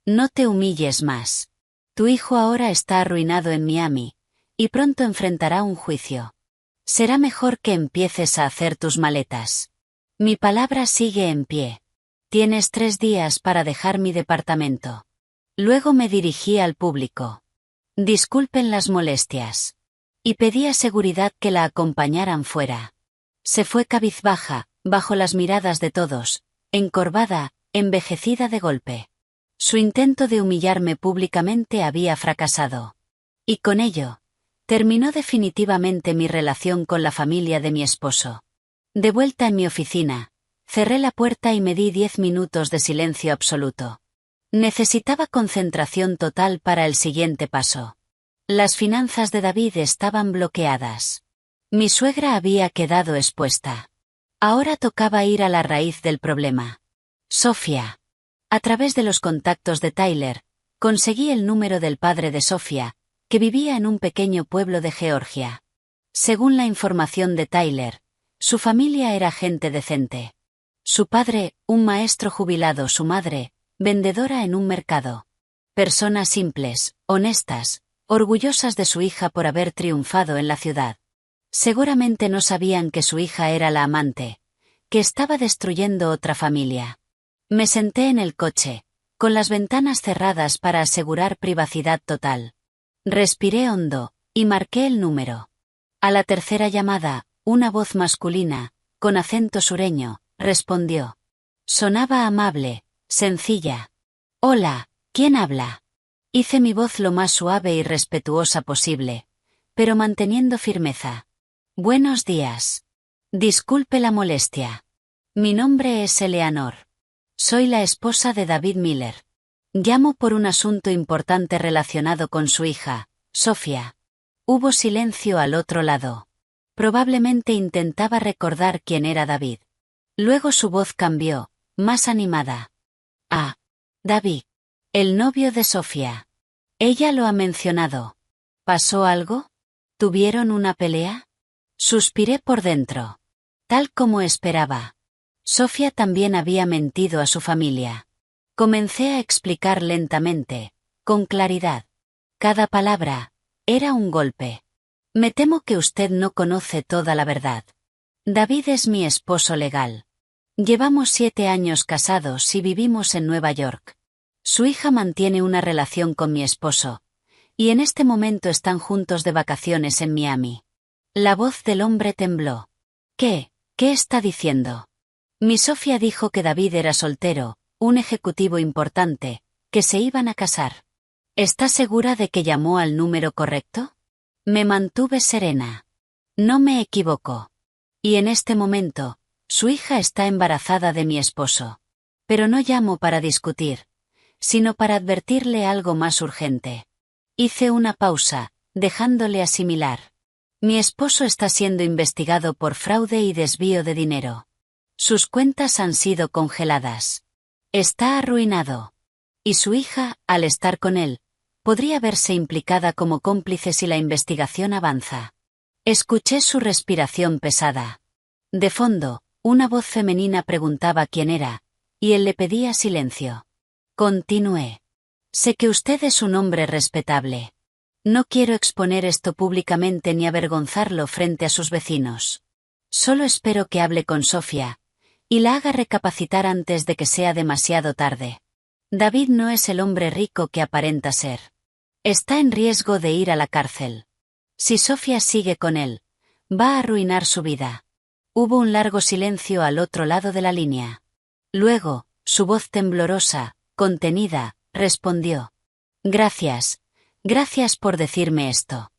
No te humilles más. Tu hijo ahora está arruinado en Miami, y pronto enfrentará un juicio. Será mejor que empieces a hacer tus maletas. Mi palabra sigue en pie. Tienes 3 días para dejar mi departamento». Luego me dirigí al público. «Disculpen las molestias». Y pedí a seguridad que la acompañaran fuera. Se fue cabizbaja, bajo las miradas de todos, encorvada, envejecida de golpe. Su intento de humillarme públicamente había fracasado. Y con ello, terminó definitivamente mi relación con la familia de mi esposo. De vuelta en mi oficina, cerré la puerta y me di 10 minutos de silencio absoluto. Necesitaba concentración total para el siguiente paso. Las finanzas de David estaban bloqueadas. Mi suegra había quedado expuesta. Ahora tocaba ir a la raíz del problema. Sofía. A través de los contactos de Tyler, conseguí el número del padre de Sofía, que vivía en un pequeño pueblo de Georgia. Según la información de Tyler, su familia era gente decente. Su padre, un maestro jubilado, su madre, vendedora en un mercado. Personas simples, honestas, orgullosas de su hija por haber triunfado en la ciudad. Seguramente no sabían que su hija era la amante, que estaba destruyendo otra familia. Me senté en el coche, con las ventanas cerradas para asegurar privacidad total. Respiré hondo, y marqué el número. A la tercera llamada, una voz masculina, con acento sureño, respondió. Sonaba amable, sencilla. «Hola, ¿quién habla?» Hice mi voz lo más suave y respetuosa posible, pero manteniendo firmeza. «Buenos días. Disculpe la molestia. Mi nombre es Eleanor. Soy la esposa de David Miller. Llamo por un asunto importante relacionado con su hija, Sofía. Hubo silencio al otro lado. Probablemente intentaba recordar quién era David. Luego su voz cambió, más animada. Ah, David. El novio de Sofía. Ella lo ha mencionado. ¿Pasó algo? ¿Tuvieron una pelea? Suspiré por dentro. Tal como esperaba. Sofía también había mentido a su familia. Comencé a explicar lentamente, con claridad. Cada palabra era un golpe. Me temo que usted no conoce toda la verdad. David es mi esposo legal. Llevamos 7 años casados y vivimos en Nueva York. Su hija mantiene una relación con mi esposo, y en este momento están juntos de vacaciones en Miami. La voz del hombre tembló. ¿Qué está diciendo? Mi Sofía dijo que David era soltero, un ejecutivo importante, que se iban a casar. ¿Está segura de que llamó al número correcto? Me mantuve serena. No me equivoco. Y en este momento, su hija está embarazada de mi esposo. Pero no llamo para discutir, sino para advertirle algo más urgente. Hice una pausa, dejándole asimilar. Mi esposo está siendo investigado por fraude y desvío de dinero. Sus cuentas han sido congeladas. Está arruinado. Y su hija, al estar con él, podría verse implicada como cómplice si la investigación avanza. Escuché su respiración pesada. De fondo, una voz femenina preguntaba quién era, y él le pedía silencio. Continué. Sé que usted es un hombre respetable. No quiero exponer esto públicamente ni avergonzarlo frente a sus vecinos. Solo espero que hable con Sofía, y la haga recapacitar antes de que sea demasiado tarde. David no es el hombre rico que aparenta ser. Está en riesgo de ir a la cárcel. Si Sofía sigue con él, va a arruinar su vida. Hubo un largo silencio al otro lado de la línea. Luego, su voz temblorosa, contenida, respondió. Gracias por decirme esto.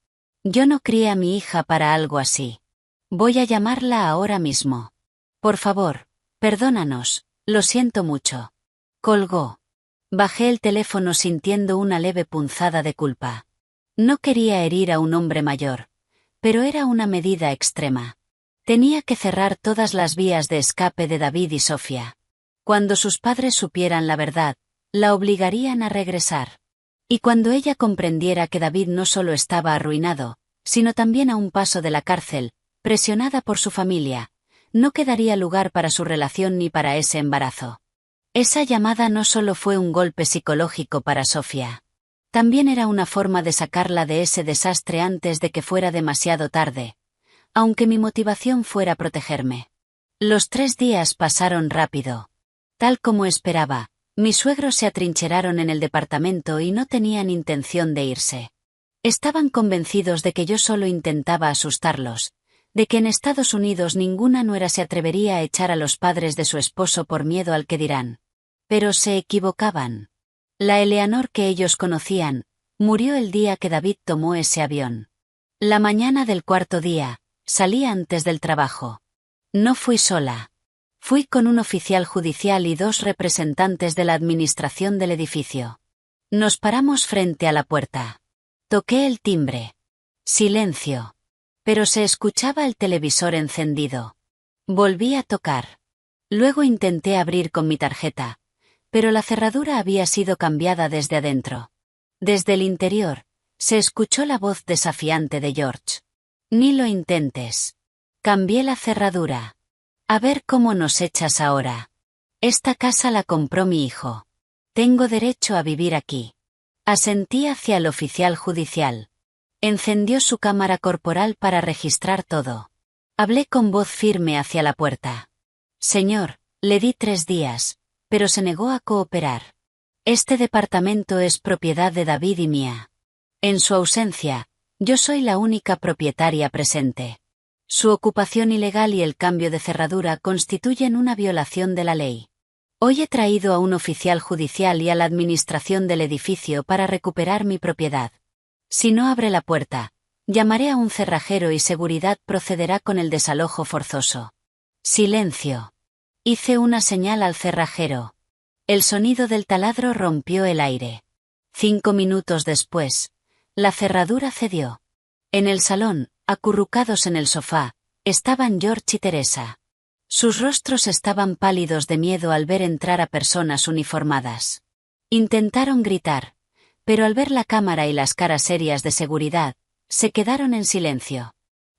Yo no crié a mi hija para algo así. Voy a llamarla ahora mismo. Por favor, perdónanos, lo siento mucho. Colgó. Bajé el teléfono sintiendo una leve punzada de culpa. No quería herir a un hombre mayor, pero era una medida extrema. Tenía que cerrar todas las vías de escape de David y Sofía. Cuando sus padres supieran la verdad, la obligarían a regresar. Y cuando ella comprendiera que David no solo estaba arruinado, sino también a un paso de la cárcel, presionada por su familia, no quedaría lugar para su relación ni para ese embarazo. Esa llamada no solo fue un golpe psicológico para Sofía. También era una forma de sacarla de ese desastre antes de que fuera demasiado tarde, aunque mi motivación fuera protegerme. Los 3 días pasaron rápido. Tal como esperaba, mis suegros se atrincheraron en el departamento y no tenían intención de irse. Estaban convencidos de que yo solo intentaba asustarlos, de que en Estados Unidos ninguna nuera se atrevería a echar a los padres de su esposo por miedo al que dirán. Pero se equivocaban. La Eleanor que ellos conocían, murió el día que David tomó ese avión. La mañana del 4.º día, salí antes del trabajo. No fui sola. Fui con un oficial judicial y 2 representantes de la administración del edificio. Nos paramos frente a la puerta. Toqué el timbre. Silencio. Pero se escuchaba el televisor encendido. Volví a tocar. Luego intenté abrir con mi tarjeta, pero la cerradura había sido cambiada desde adentro. Desde el interior, se escuchó la voz desafiante de George. Ni lo intentes. Cambié la cerradura. A ver cómo nos echas ahora. Esta casa la compró mi hijo. Tengo derecho a vivir aquí. Asentí hacia el oficial judicial. Encendió su cámara corporal para registrar todo. Hablé con voz firme hacia la puerta. Señor, le di 3 días, pero se negó a cooperar. Este departamento es propiedad de David y mía. En su ausencia, yo soy la única propietaria presente. Su ocupación ilegal y el cambio de cerradura constituyen una violación de la ley. Hoy he traído a un oficial judicial y a la administración del edificio para recuperar mi propiedad. Si no abre la puerta, llamaré a un cerrajero y seguridad procederá con el desalojo forzoso. Silencio. Hice una señal al cerrajero. El sonido del taladro rompió el aire. 5 minutos después, la cerradura cedió. En el salón, acurrucados en el sofá, estaban George y Teresa. Sus rostros estaban pálidos de miedo al ver entrar a personas uniformadas. Intentaron gritar, pero al ver la cámara y las caras serias de seguridad, se quedaron en silencio.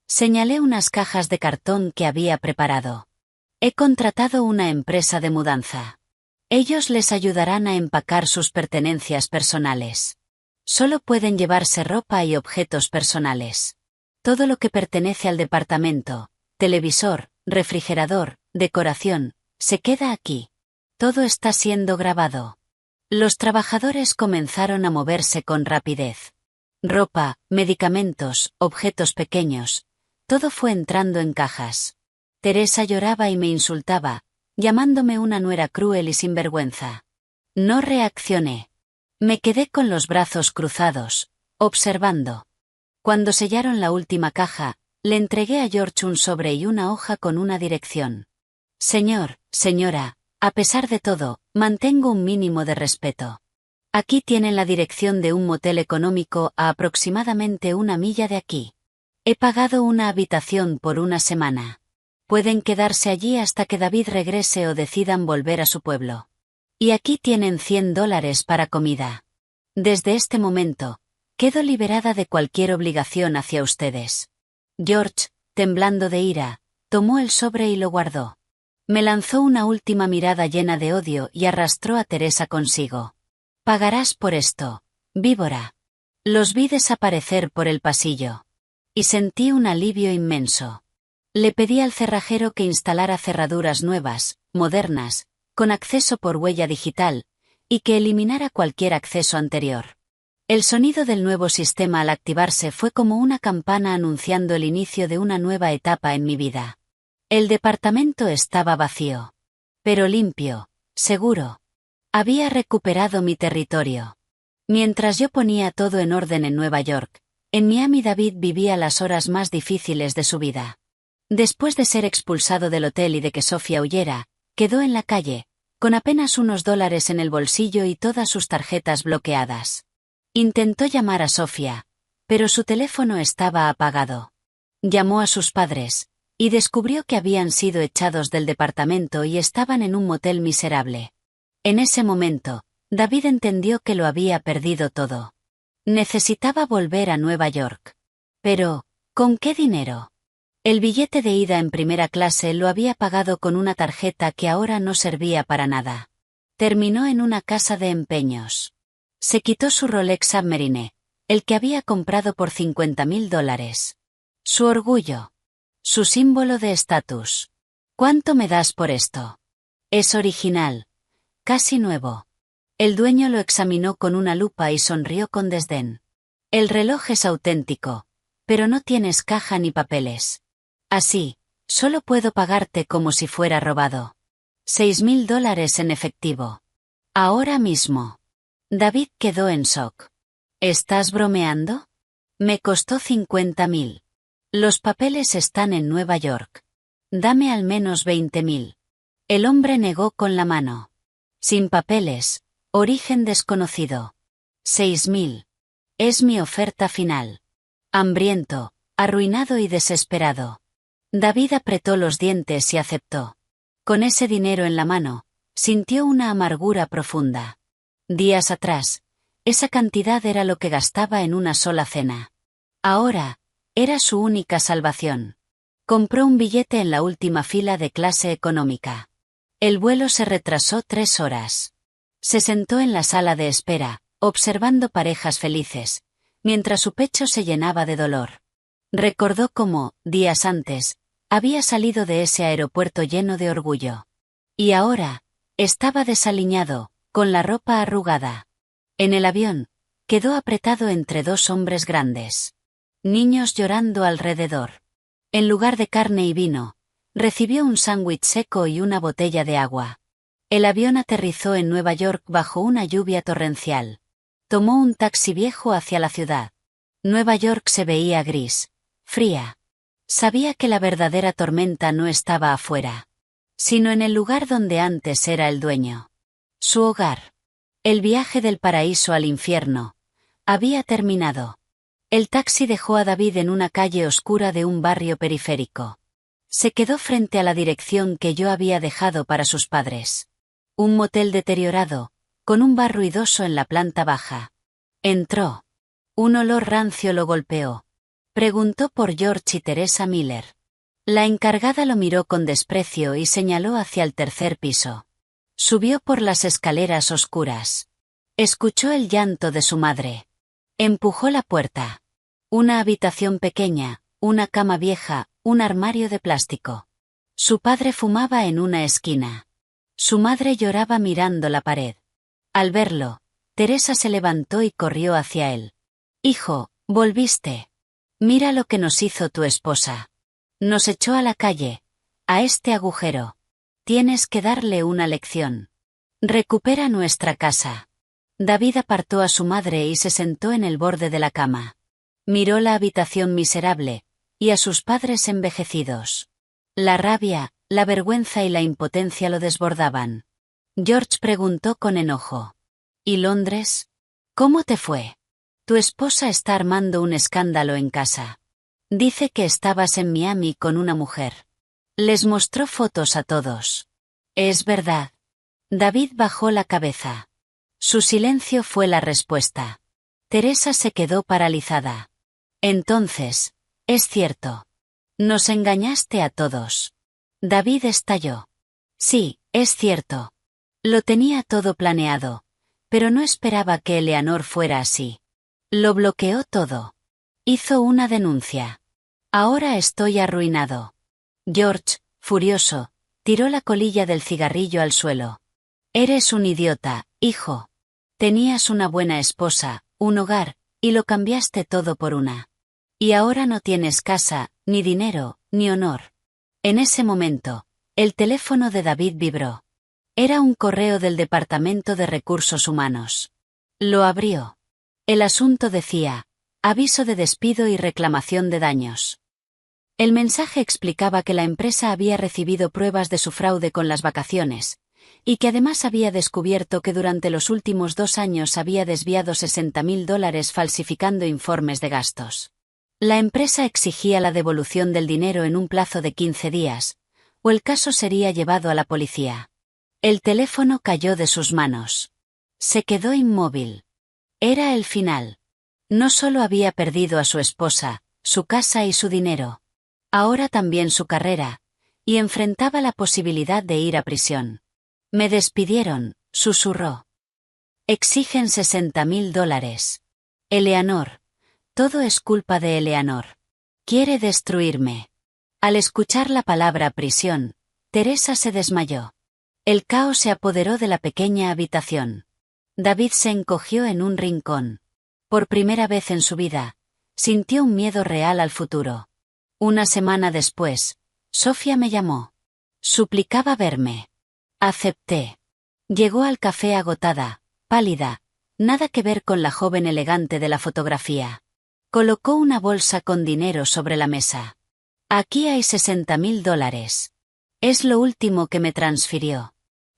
Señalé unas cajas de cartón que había preparado. He contratado una empresa de mudanza. Ellos les ayudarán a empacar sus pertenencias personales. Solo pueden llevarse ropa y objetos personales. Todo lo que pertenece al departamento, televisor, refrigerador, decoración, se queda aquí. Todo está siendo grabado. Los trabajadores comenzaron a moverse con rapidez. Ropa, medicamentos, objetos pequeños, todo fue entrando en cajas. Teresa lloraba y me insultaba, llamándome una nuera cruel y sinvergüenza. No reaccioné. Me quedé con los brazos cruzados, observando. Cuando sellaron la última caja, le entregué a George un sobre y una hoja con una dirección. Señor, señora, a pesar de todo, mantengo un mínimo de respeto. Aquí tienen la dirección de un motel económico a aproximadamente 1 milla de aquí. He pagado una habitación por 1 semana. Pueden quedarse allí hasta que David regrese o decidan volver a su pueblo. Y aquí tienen $100 para comida. Desde este momento, quedo liberada de cualquier obligación hacia ustedes. George, temblando de ira, tomó el sobre y lo guardó. Me lanzó una última mirada llena de odio y arrastró a Teresa consigo. Pagarás por esto, víbora. Los vi desaparecer por el pasillo. Y sentí un alivio inmenso. Le pedí al cerrajero que instalara cerraduras nuevas, modernas, con acceso por huella digital, y que eliminara cualquier acceso anterior. El sonido del nuevo sistema al activarse fue como una campana anunciando el inicio de una nueva etapa en mi vida. El departamento estaba vacío. Pero limpio, seguro. Había recuperado mi territorio. Mientras yo ponía todo en orden en Nueva York, en Miami David vivía las horas más difíciles de su vida. Después de ser expulsado del hotel y de que Sofía huyera, quedó en la calle, con apenas unos $1 en el bolsillo y todas sus tarjetas bloqueadas. Intentó llamar a Sofía, pero su teléfono estaba apagado. Llamó a sus padres, y descubrió que habían sido echados del departamento y estaban en un motel miserable. En ese momento, David entendió que lo había perdido todo. Necesitaba volver a Nueva York. Pero, ¿con qué dinero? El billete de ida en primera clase lo había pagado con una tarjeta que ahora no servía para nada. Terminó en una casa de empeños. Se quitó su Rolex Submarine, el que había comprado por $50.000. Su orgullo. Su símbolo de estatus. ¿Cuánto me das por esto? Es original. Casi nuevo. El dueño lo examinó con una lupa y sonrió con desdén. El reloj es auténtico, pero no tienes caja ni papeles. Así, solo puedo pagarte como si fuera robado. $6.000 en efectivo. Ahora mismo. David quedó en shock. ¿Estás bromeando? Me costó 50.000. Los papeles están en Nueva York. Dame al menos 20.000. El hombre negó con la mano. Sin papeles, origen desconocido. 6.000. Es mi oferta final. Hambriento, arruinado y desesperado. David apretó los dientes y aceptó. Con ese dinero en la mano, sintió una amargura profunda. Días atrás, esa cantidad era lo que gastaba en una sola cena. Ahora, era su única salvación. Compró un billete en la última fila de clase económica. El vuelo se retrasó 3 horas. Se sentó en la sala de espera, observando parejas felices, mientras su pecho se llenaba de dolor. Recordó cómo, días antes, había salido de ese aeropuerto lleno de orgullo. Y ahora, estaba desaliñado, con la ropa arrugada. En el avión, quedó apretado entre 2 hombres grandes. Niños llorando alrededor. En lugar de carne y vino, recibió un sándwich seco y una botella de agua. El avión aterrizó en Nueva York bajo una lluvia torrencial. Tomó un taxi viejo hacia la ciudad. Nueva York se veía gris, fría. Sabía que la verdadera tormenta no estaba afuera, sino en el lugar donde antes era el dueño. Su hogar. El viaje del paraíso al infierno había terminado. El taxi dejó a David en una calle oscura de un barrio periférico. Se quedó frente a la dirección que yo había dejado para sus padres. Un motel deteriorado, con un bar ruidoso en la planta baja. Entró. Un olor rancio lo golpeó. Preguntó por George y Teresa Miller. La encargada lo miró con desprecio y señaló hacia el tercer piso. Subió por las escaleras oscuras. Escuchó el llanto de su madre. Empujó la puerta. Una habitación pequeña, una cama vieja, un armario de plástico. Su padre fumaba en una esquina. Su madre lloraba mirando la pared. Al verlo, Teresa se levantó y corrió hacia él. «Hijo, volviste. Mira lo que nos hizo tu esposa. Nos echó a la calle, a este agujero. Tienes que darle una lección. Recupera nuestra casa». David apartó a su madre y se sentó en el borde de la cama. Miró la habitación miserable, y a sus padres envejecidos. La rabia, la vergüenza y la impotencia lo desbordaban. George preguntó con enojo. «¿Y Londres? ¿Cómo te fue? Tu esposa está armando un escándalo en casa. Dice que estabas en Miami con una mujer. Les mostró fotos a todos». «Es verdad». David bajó la cabeza. Su silencio fue la respuesta. Teresa se quedó paralizada. «Entonces, es cierto. Nos engañaste a todos». David estalló. «Sí, es cierto. Lo tenía todo planeado, pero no esperaba que Eleanor fuera así. Lo bloqueó todo. Hizo una denuncia. Ahora estoy arruinado». George, furioso, tiró la colilla del cigarrillo al suelo. «Eres un idiota, hijo. Tenías una buena esposa, un hogar, y lo cambiaste todo por una. Y ahora no tienes casa, ni dinero, ni honor». En ese momento, el teléfono de David vibró. Era un correo del Departamento de Recursos Humanos. Lo abrió. El asunto decía: aviso de despido y reclamación de daños. El mensaje explicaba que la empresa había recibido pruebas de su fraude con las vacaciones, y que además había descubierto que durante los últimos 2 años había desviado $60.000 falsificando informes de gastos. La empresa exigía la devolución del dinero en un plazo de 15 días, o el caso sería llevado a la policía. El teléfono cayó de sus manos. Se quedó inmóvil. Era el final. No solo había perdido a su esposa, su casa y su dinero. Ahora también su carrera, y enfrentaba la posibilidad de ir a prisión. «Me despidieron», susurró. «Exigen $60.000. Eleanor. Todo es culpa de Eleanor. Quiere destruirme». Al escuchar la palabra prisión, Teresa se desmayó. El caos se apoderó de la pequeña habitación. David se encogió en un rincón. Por primera vez en su vida, sintió un miedo real al futuro. Una semana después, Sofía me llamó. Suplicaba verme. Acepté. Llegó al café agotada, pálida, nada que ver con la joven elegante de la fotografía. Colocó una bolsa con dinero sobre la mesa. «Aquí hay $60.000. Es lo último que me transfirió.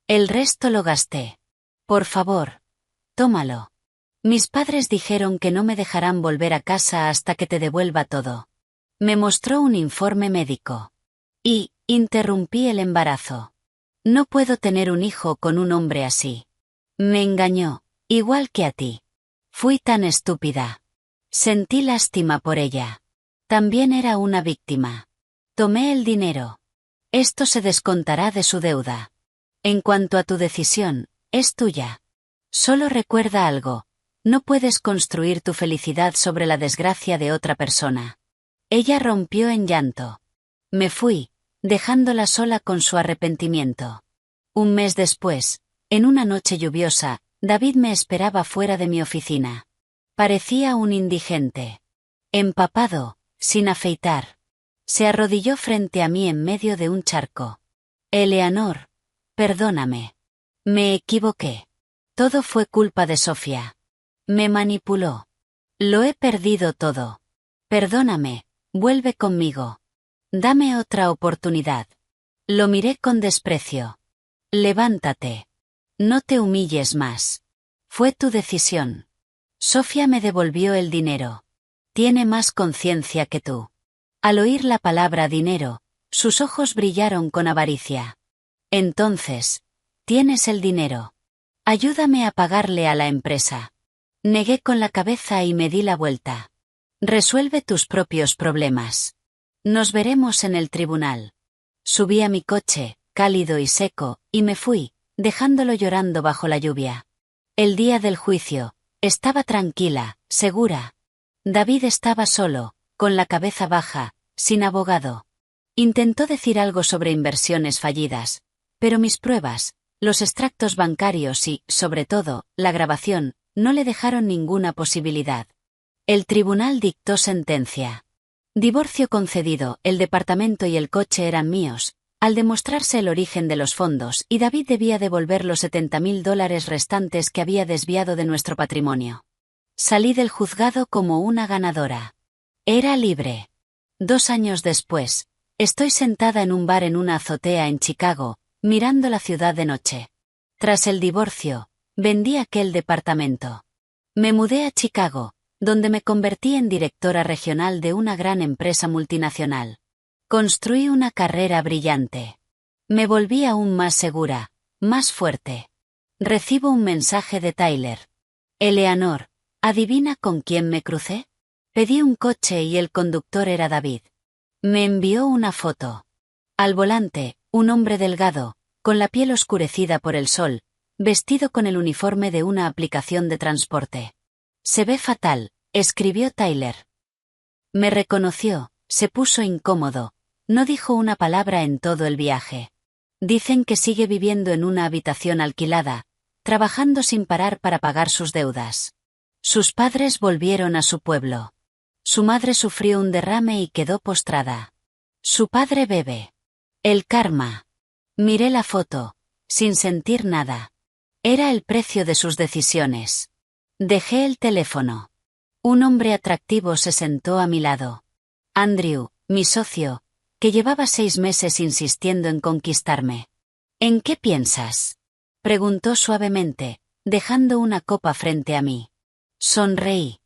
El resto lo gasté. Por favor, tómalo. Mis padres dijeron que no me dejarán volver a casa hasta que te devuelva todo». Me mostró un informe médico. Y interrumpí el embarazo. «No puedo tener un hijo con un hombre así. Me engañó, igual que a ti. Fui tan estúpida». Sentí lástima por ella. También era una víctima. Tomé el dinero. Esto se descontará de su deuda. En cuanto a tu decisión, es tuya. Solo recuerda algo: no puedes construir tu felicidad sobre la desgracia de otra persona». Ella rompió en llanto. Me fui, dejándola sola con su arrepentimiento. Un mes después, en una noche lluviosa, David me esperaba fuera de mi oficina. Parecía un indigente. Empapado, sin afeitar. Se arrodilló frente a mí en medio de un charco. «Eleanor, perdóname. Me equivoqué. Todo fue culpa de Sofía. Me manipuló. Lo he perdido todo. Perdóname, vuelve conmigo. Dame otra oportunidad». Lo miré con desprecio. «Levántate. No te humilles más. Fue tu decisión. Sofía me devolvió el dinero. Tiene más conciencia que tú. Al oír la palabra dinero, sus ojos brillaron con avaricia. Entonces, tienes el dinero. Ayúdame a pagarle a la empresa. Negué con la cabeza y me di la vuelta. Resuelve tus propios problemas. Nos veremos en el tribunal. Subí a mi coche, cálido y seco, y me fui, dejándolo llorando bajo la lluvia. El día del juicio, estaba tranquila, segura. David estaba solo, con la cabeza baja, sin abogado. Intentó decir algo sobre inversiones fallidas, pero mis pruebas, los extractos bancarios y, sobre todo, la grabación, no le dejaron ninguna posibilidad. El tribunal dictó sentencia. Divorcio concedido, el departamento y el coche eran míos, al demostrarse el origen de los fondos, y David debía devolver los $70.000 restantes que había desviado de nuestro patrimonio. Salí del juzgado como una ganadora. Era libre. 2 años después, estoy sentada en un bar en una azotea en Chicago, mirando la ciudad de noche. Tras el divorcio, vendí aquel departamento. Me mudé a Chicago, donde me convertí en directora regional de una gran empresa multinacional. Construí una carrera brillante. Me volví aún más segura, más fuerte. Recibo un mensaje de Tyler. Eleanor, ¿adivina con quién me crucé? Pedí un coche y el conductor era David. Me envió una foto. Al volante, un hombre delgado, con la piel oscurecida por el sol, vestido con el uniforme de una aplicación de transporte. Se ve fatal, escribió Tyler. Me reconoció, se puso incómodo, no dijo una palabra en todo el viaje. Dicen que sigue viviendo en una habitación alquilada, trabajando sin parar para pagar sus deudas. Sus padres volvieron a su pueblo. Su madre sufrió un derrame y quedó postrada. Su padre bebe. El karma. Miré la foto, sin sentir nada. Era el precio de sus decisiones. Dejé el teléfono. Un hombre atractivo se sentó a mi lado. Andrew, mi socio, que llevaba 6 meses insistiendo en conquistarme. ¿En qué piensas?, preguntó suavemente, dejando una copa frente a mí. Sonreí.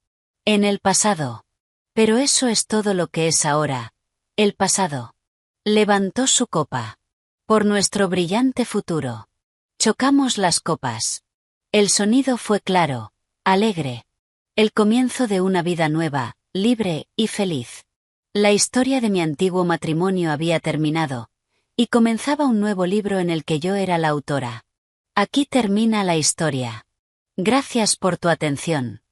En el pasado. Pero eso es todo lo que es ahora. El pasado. Levantó su copa. Por nuestro brillante futuro. Chocamos las copas. El sonido fue claro, alegre. El comienzo de una vida nueva, libre y feliz. La historia de mi antiguo matrimonio había terminado, y comenzaba un nuevo libro en el que yo era la autora. Aquí termina la historia. Gracias por tu atención.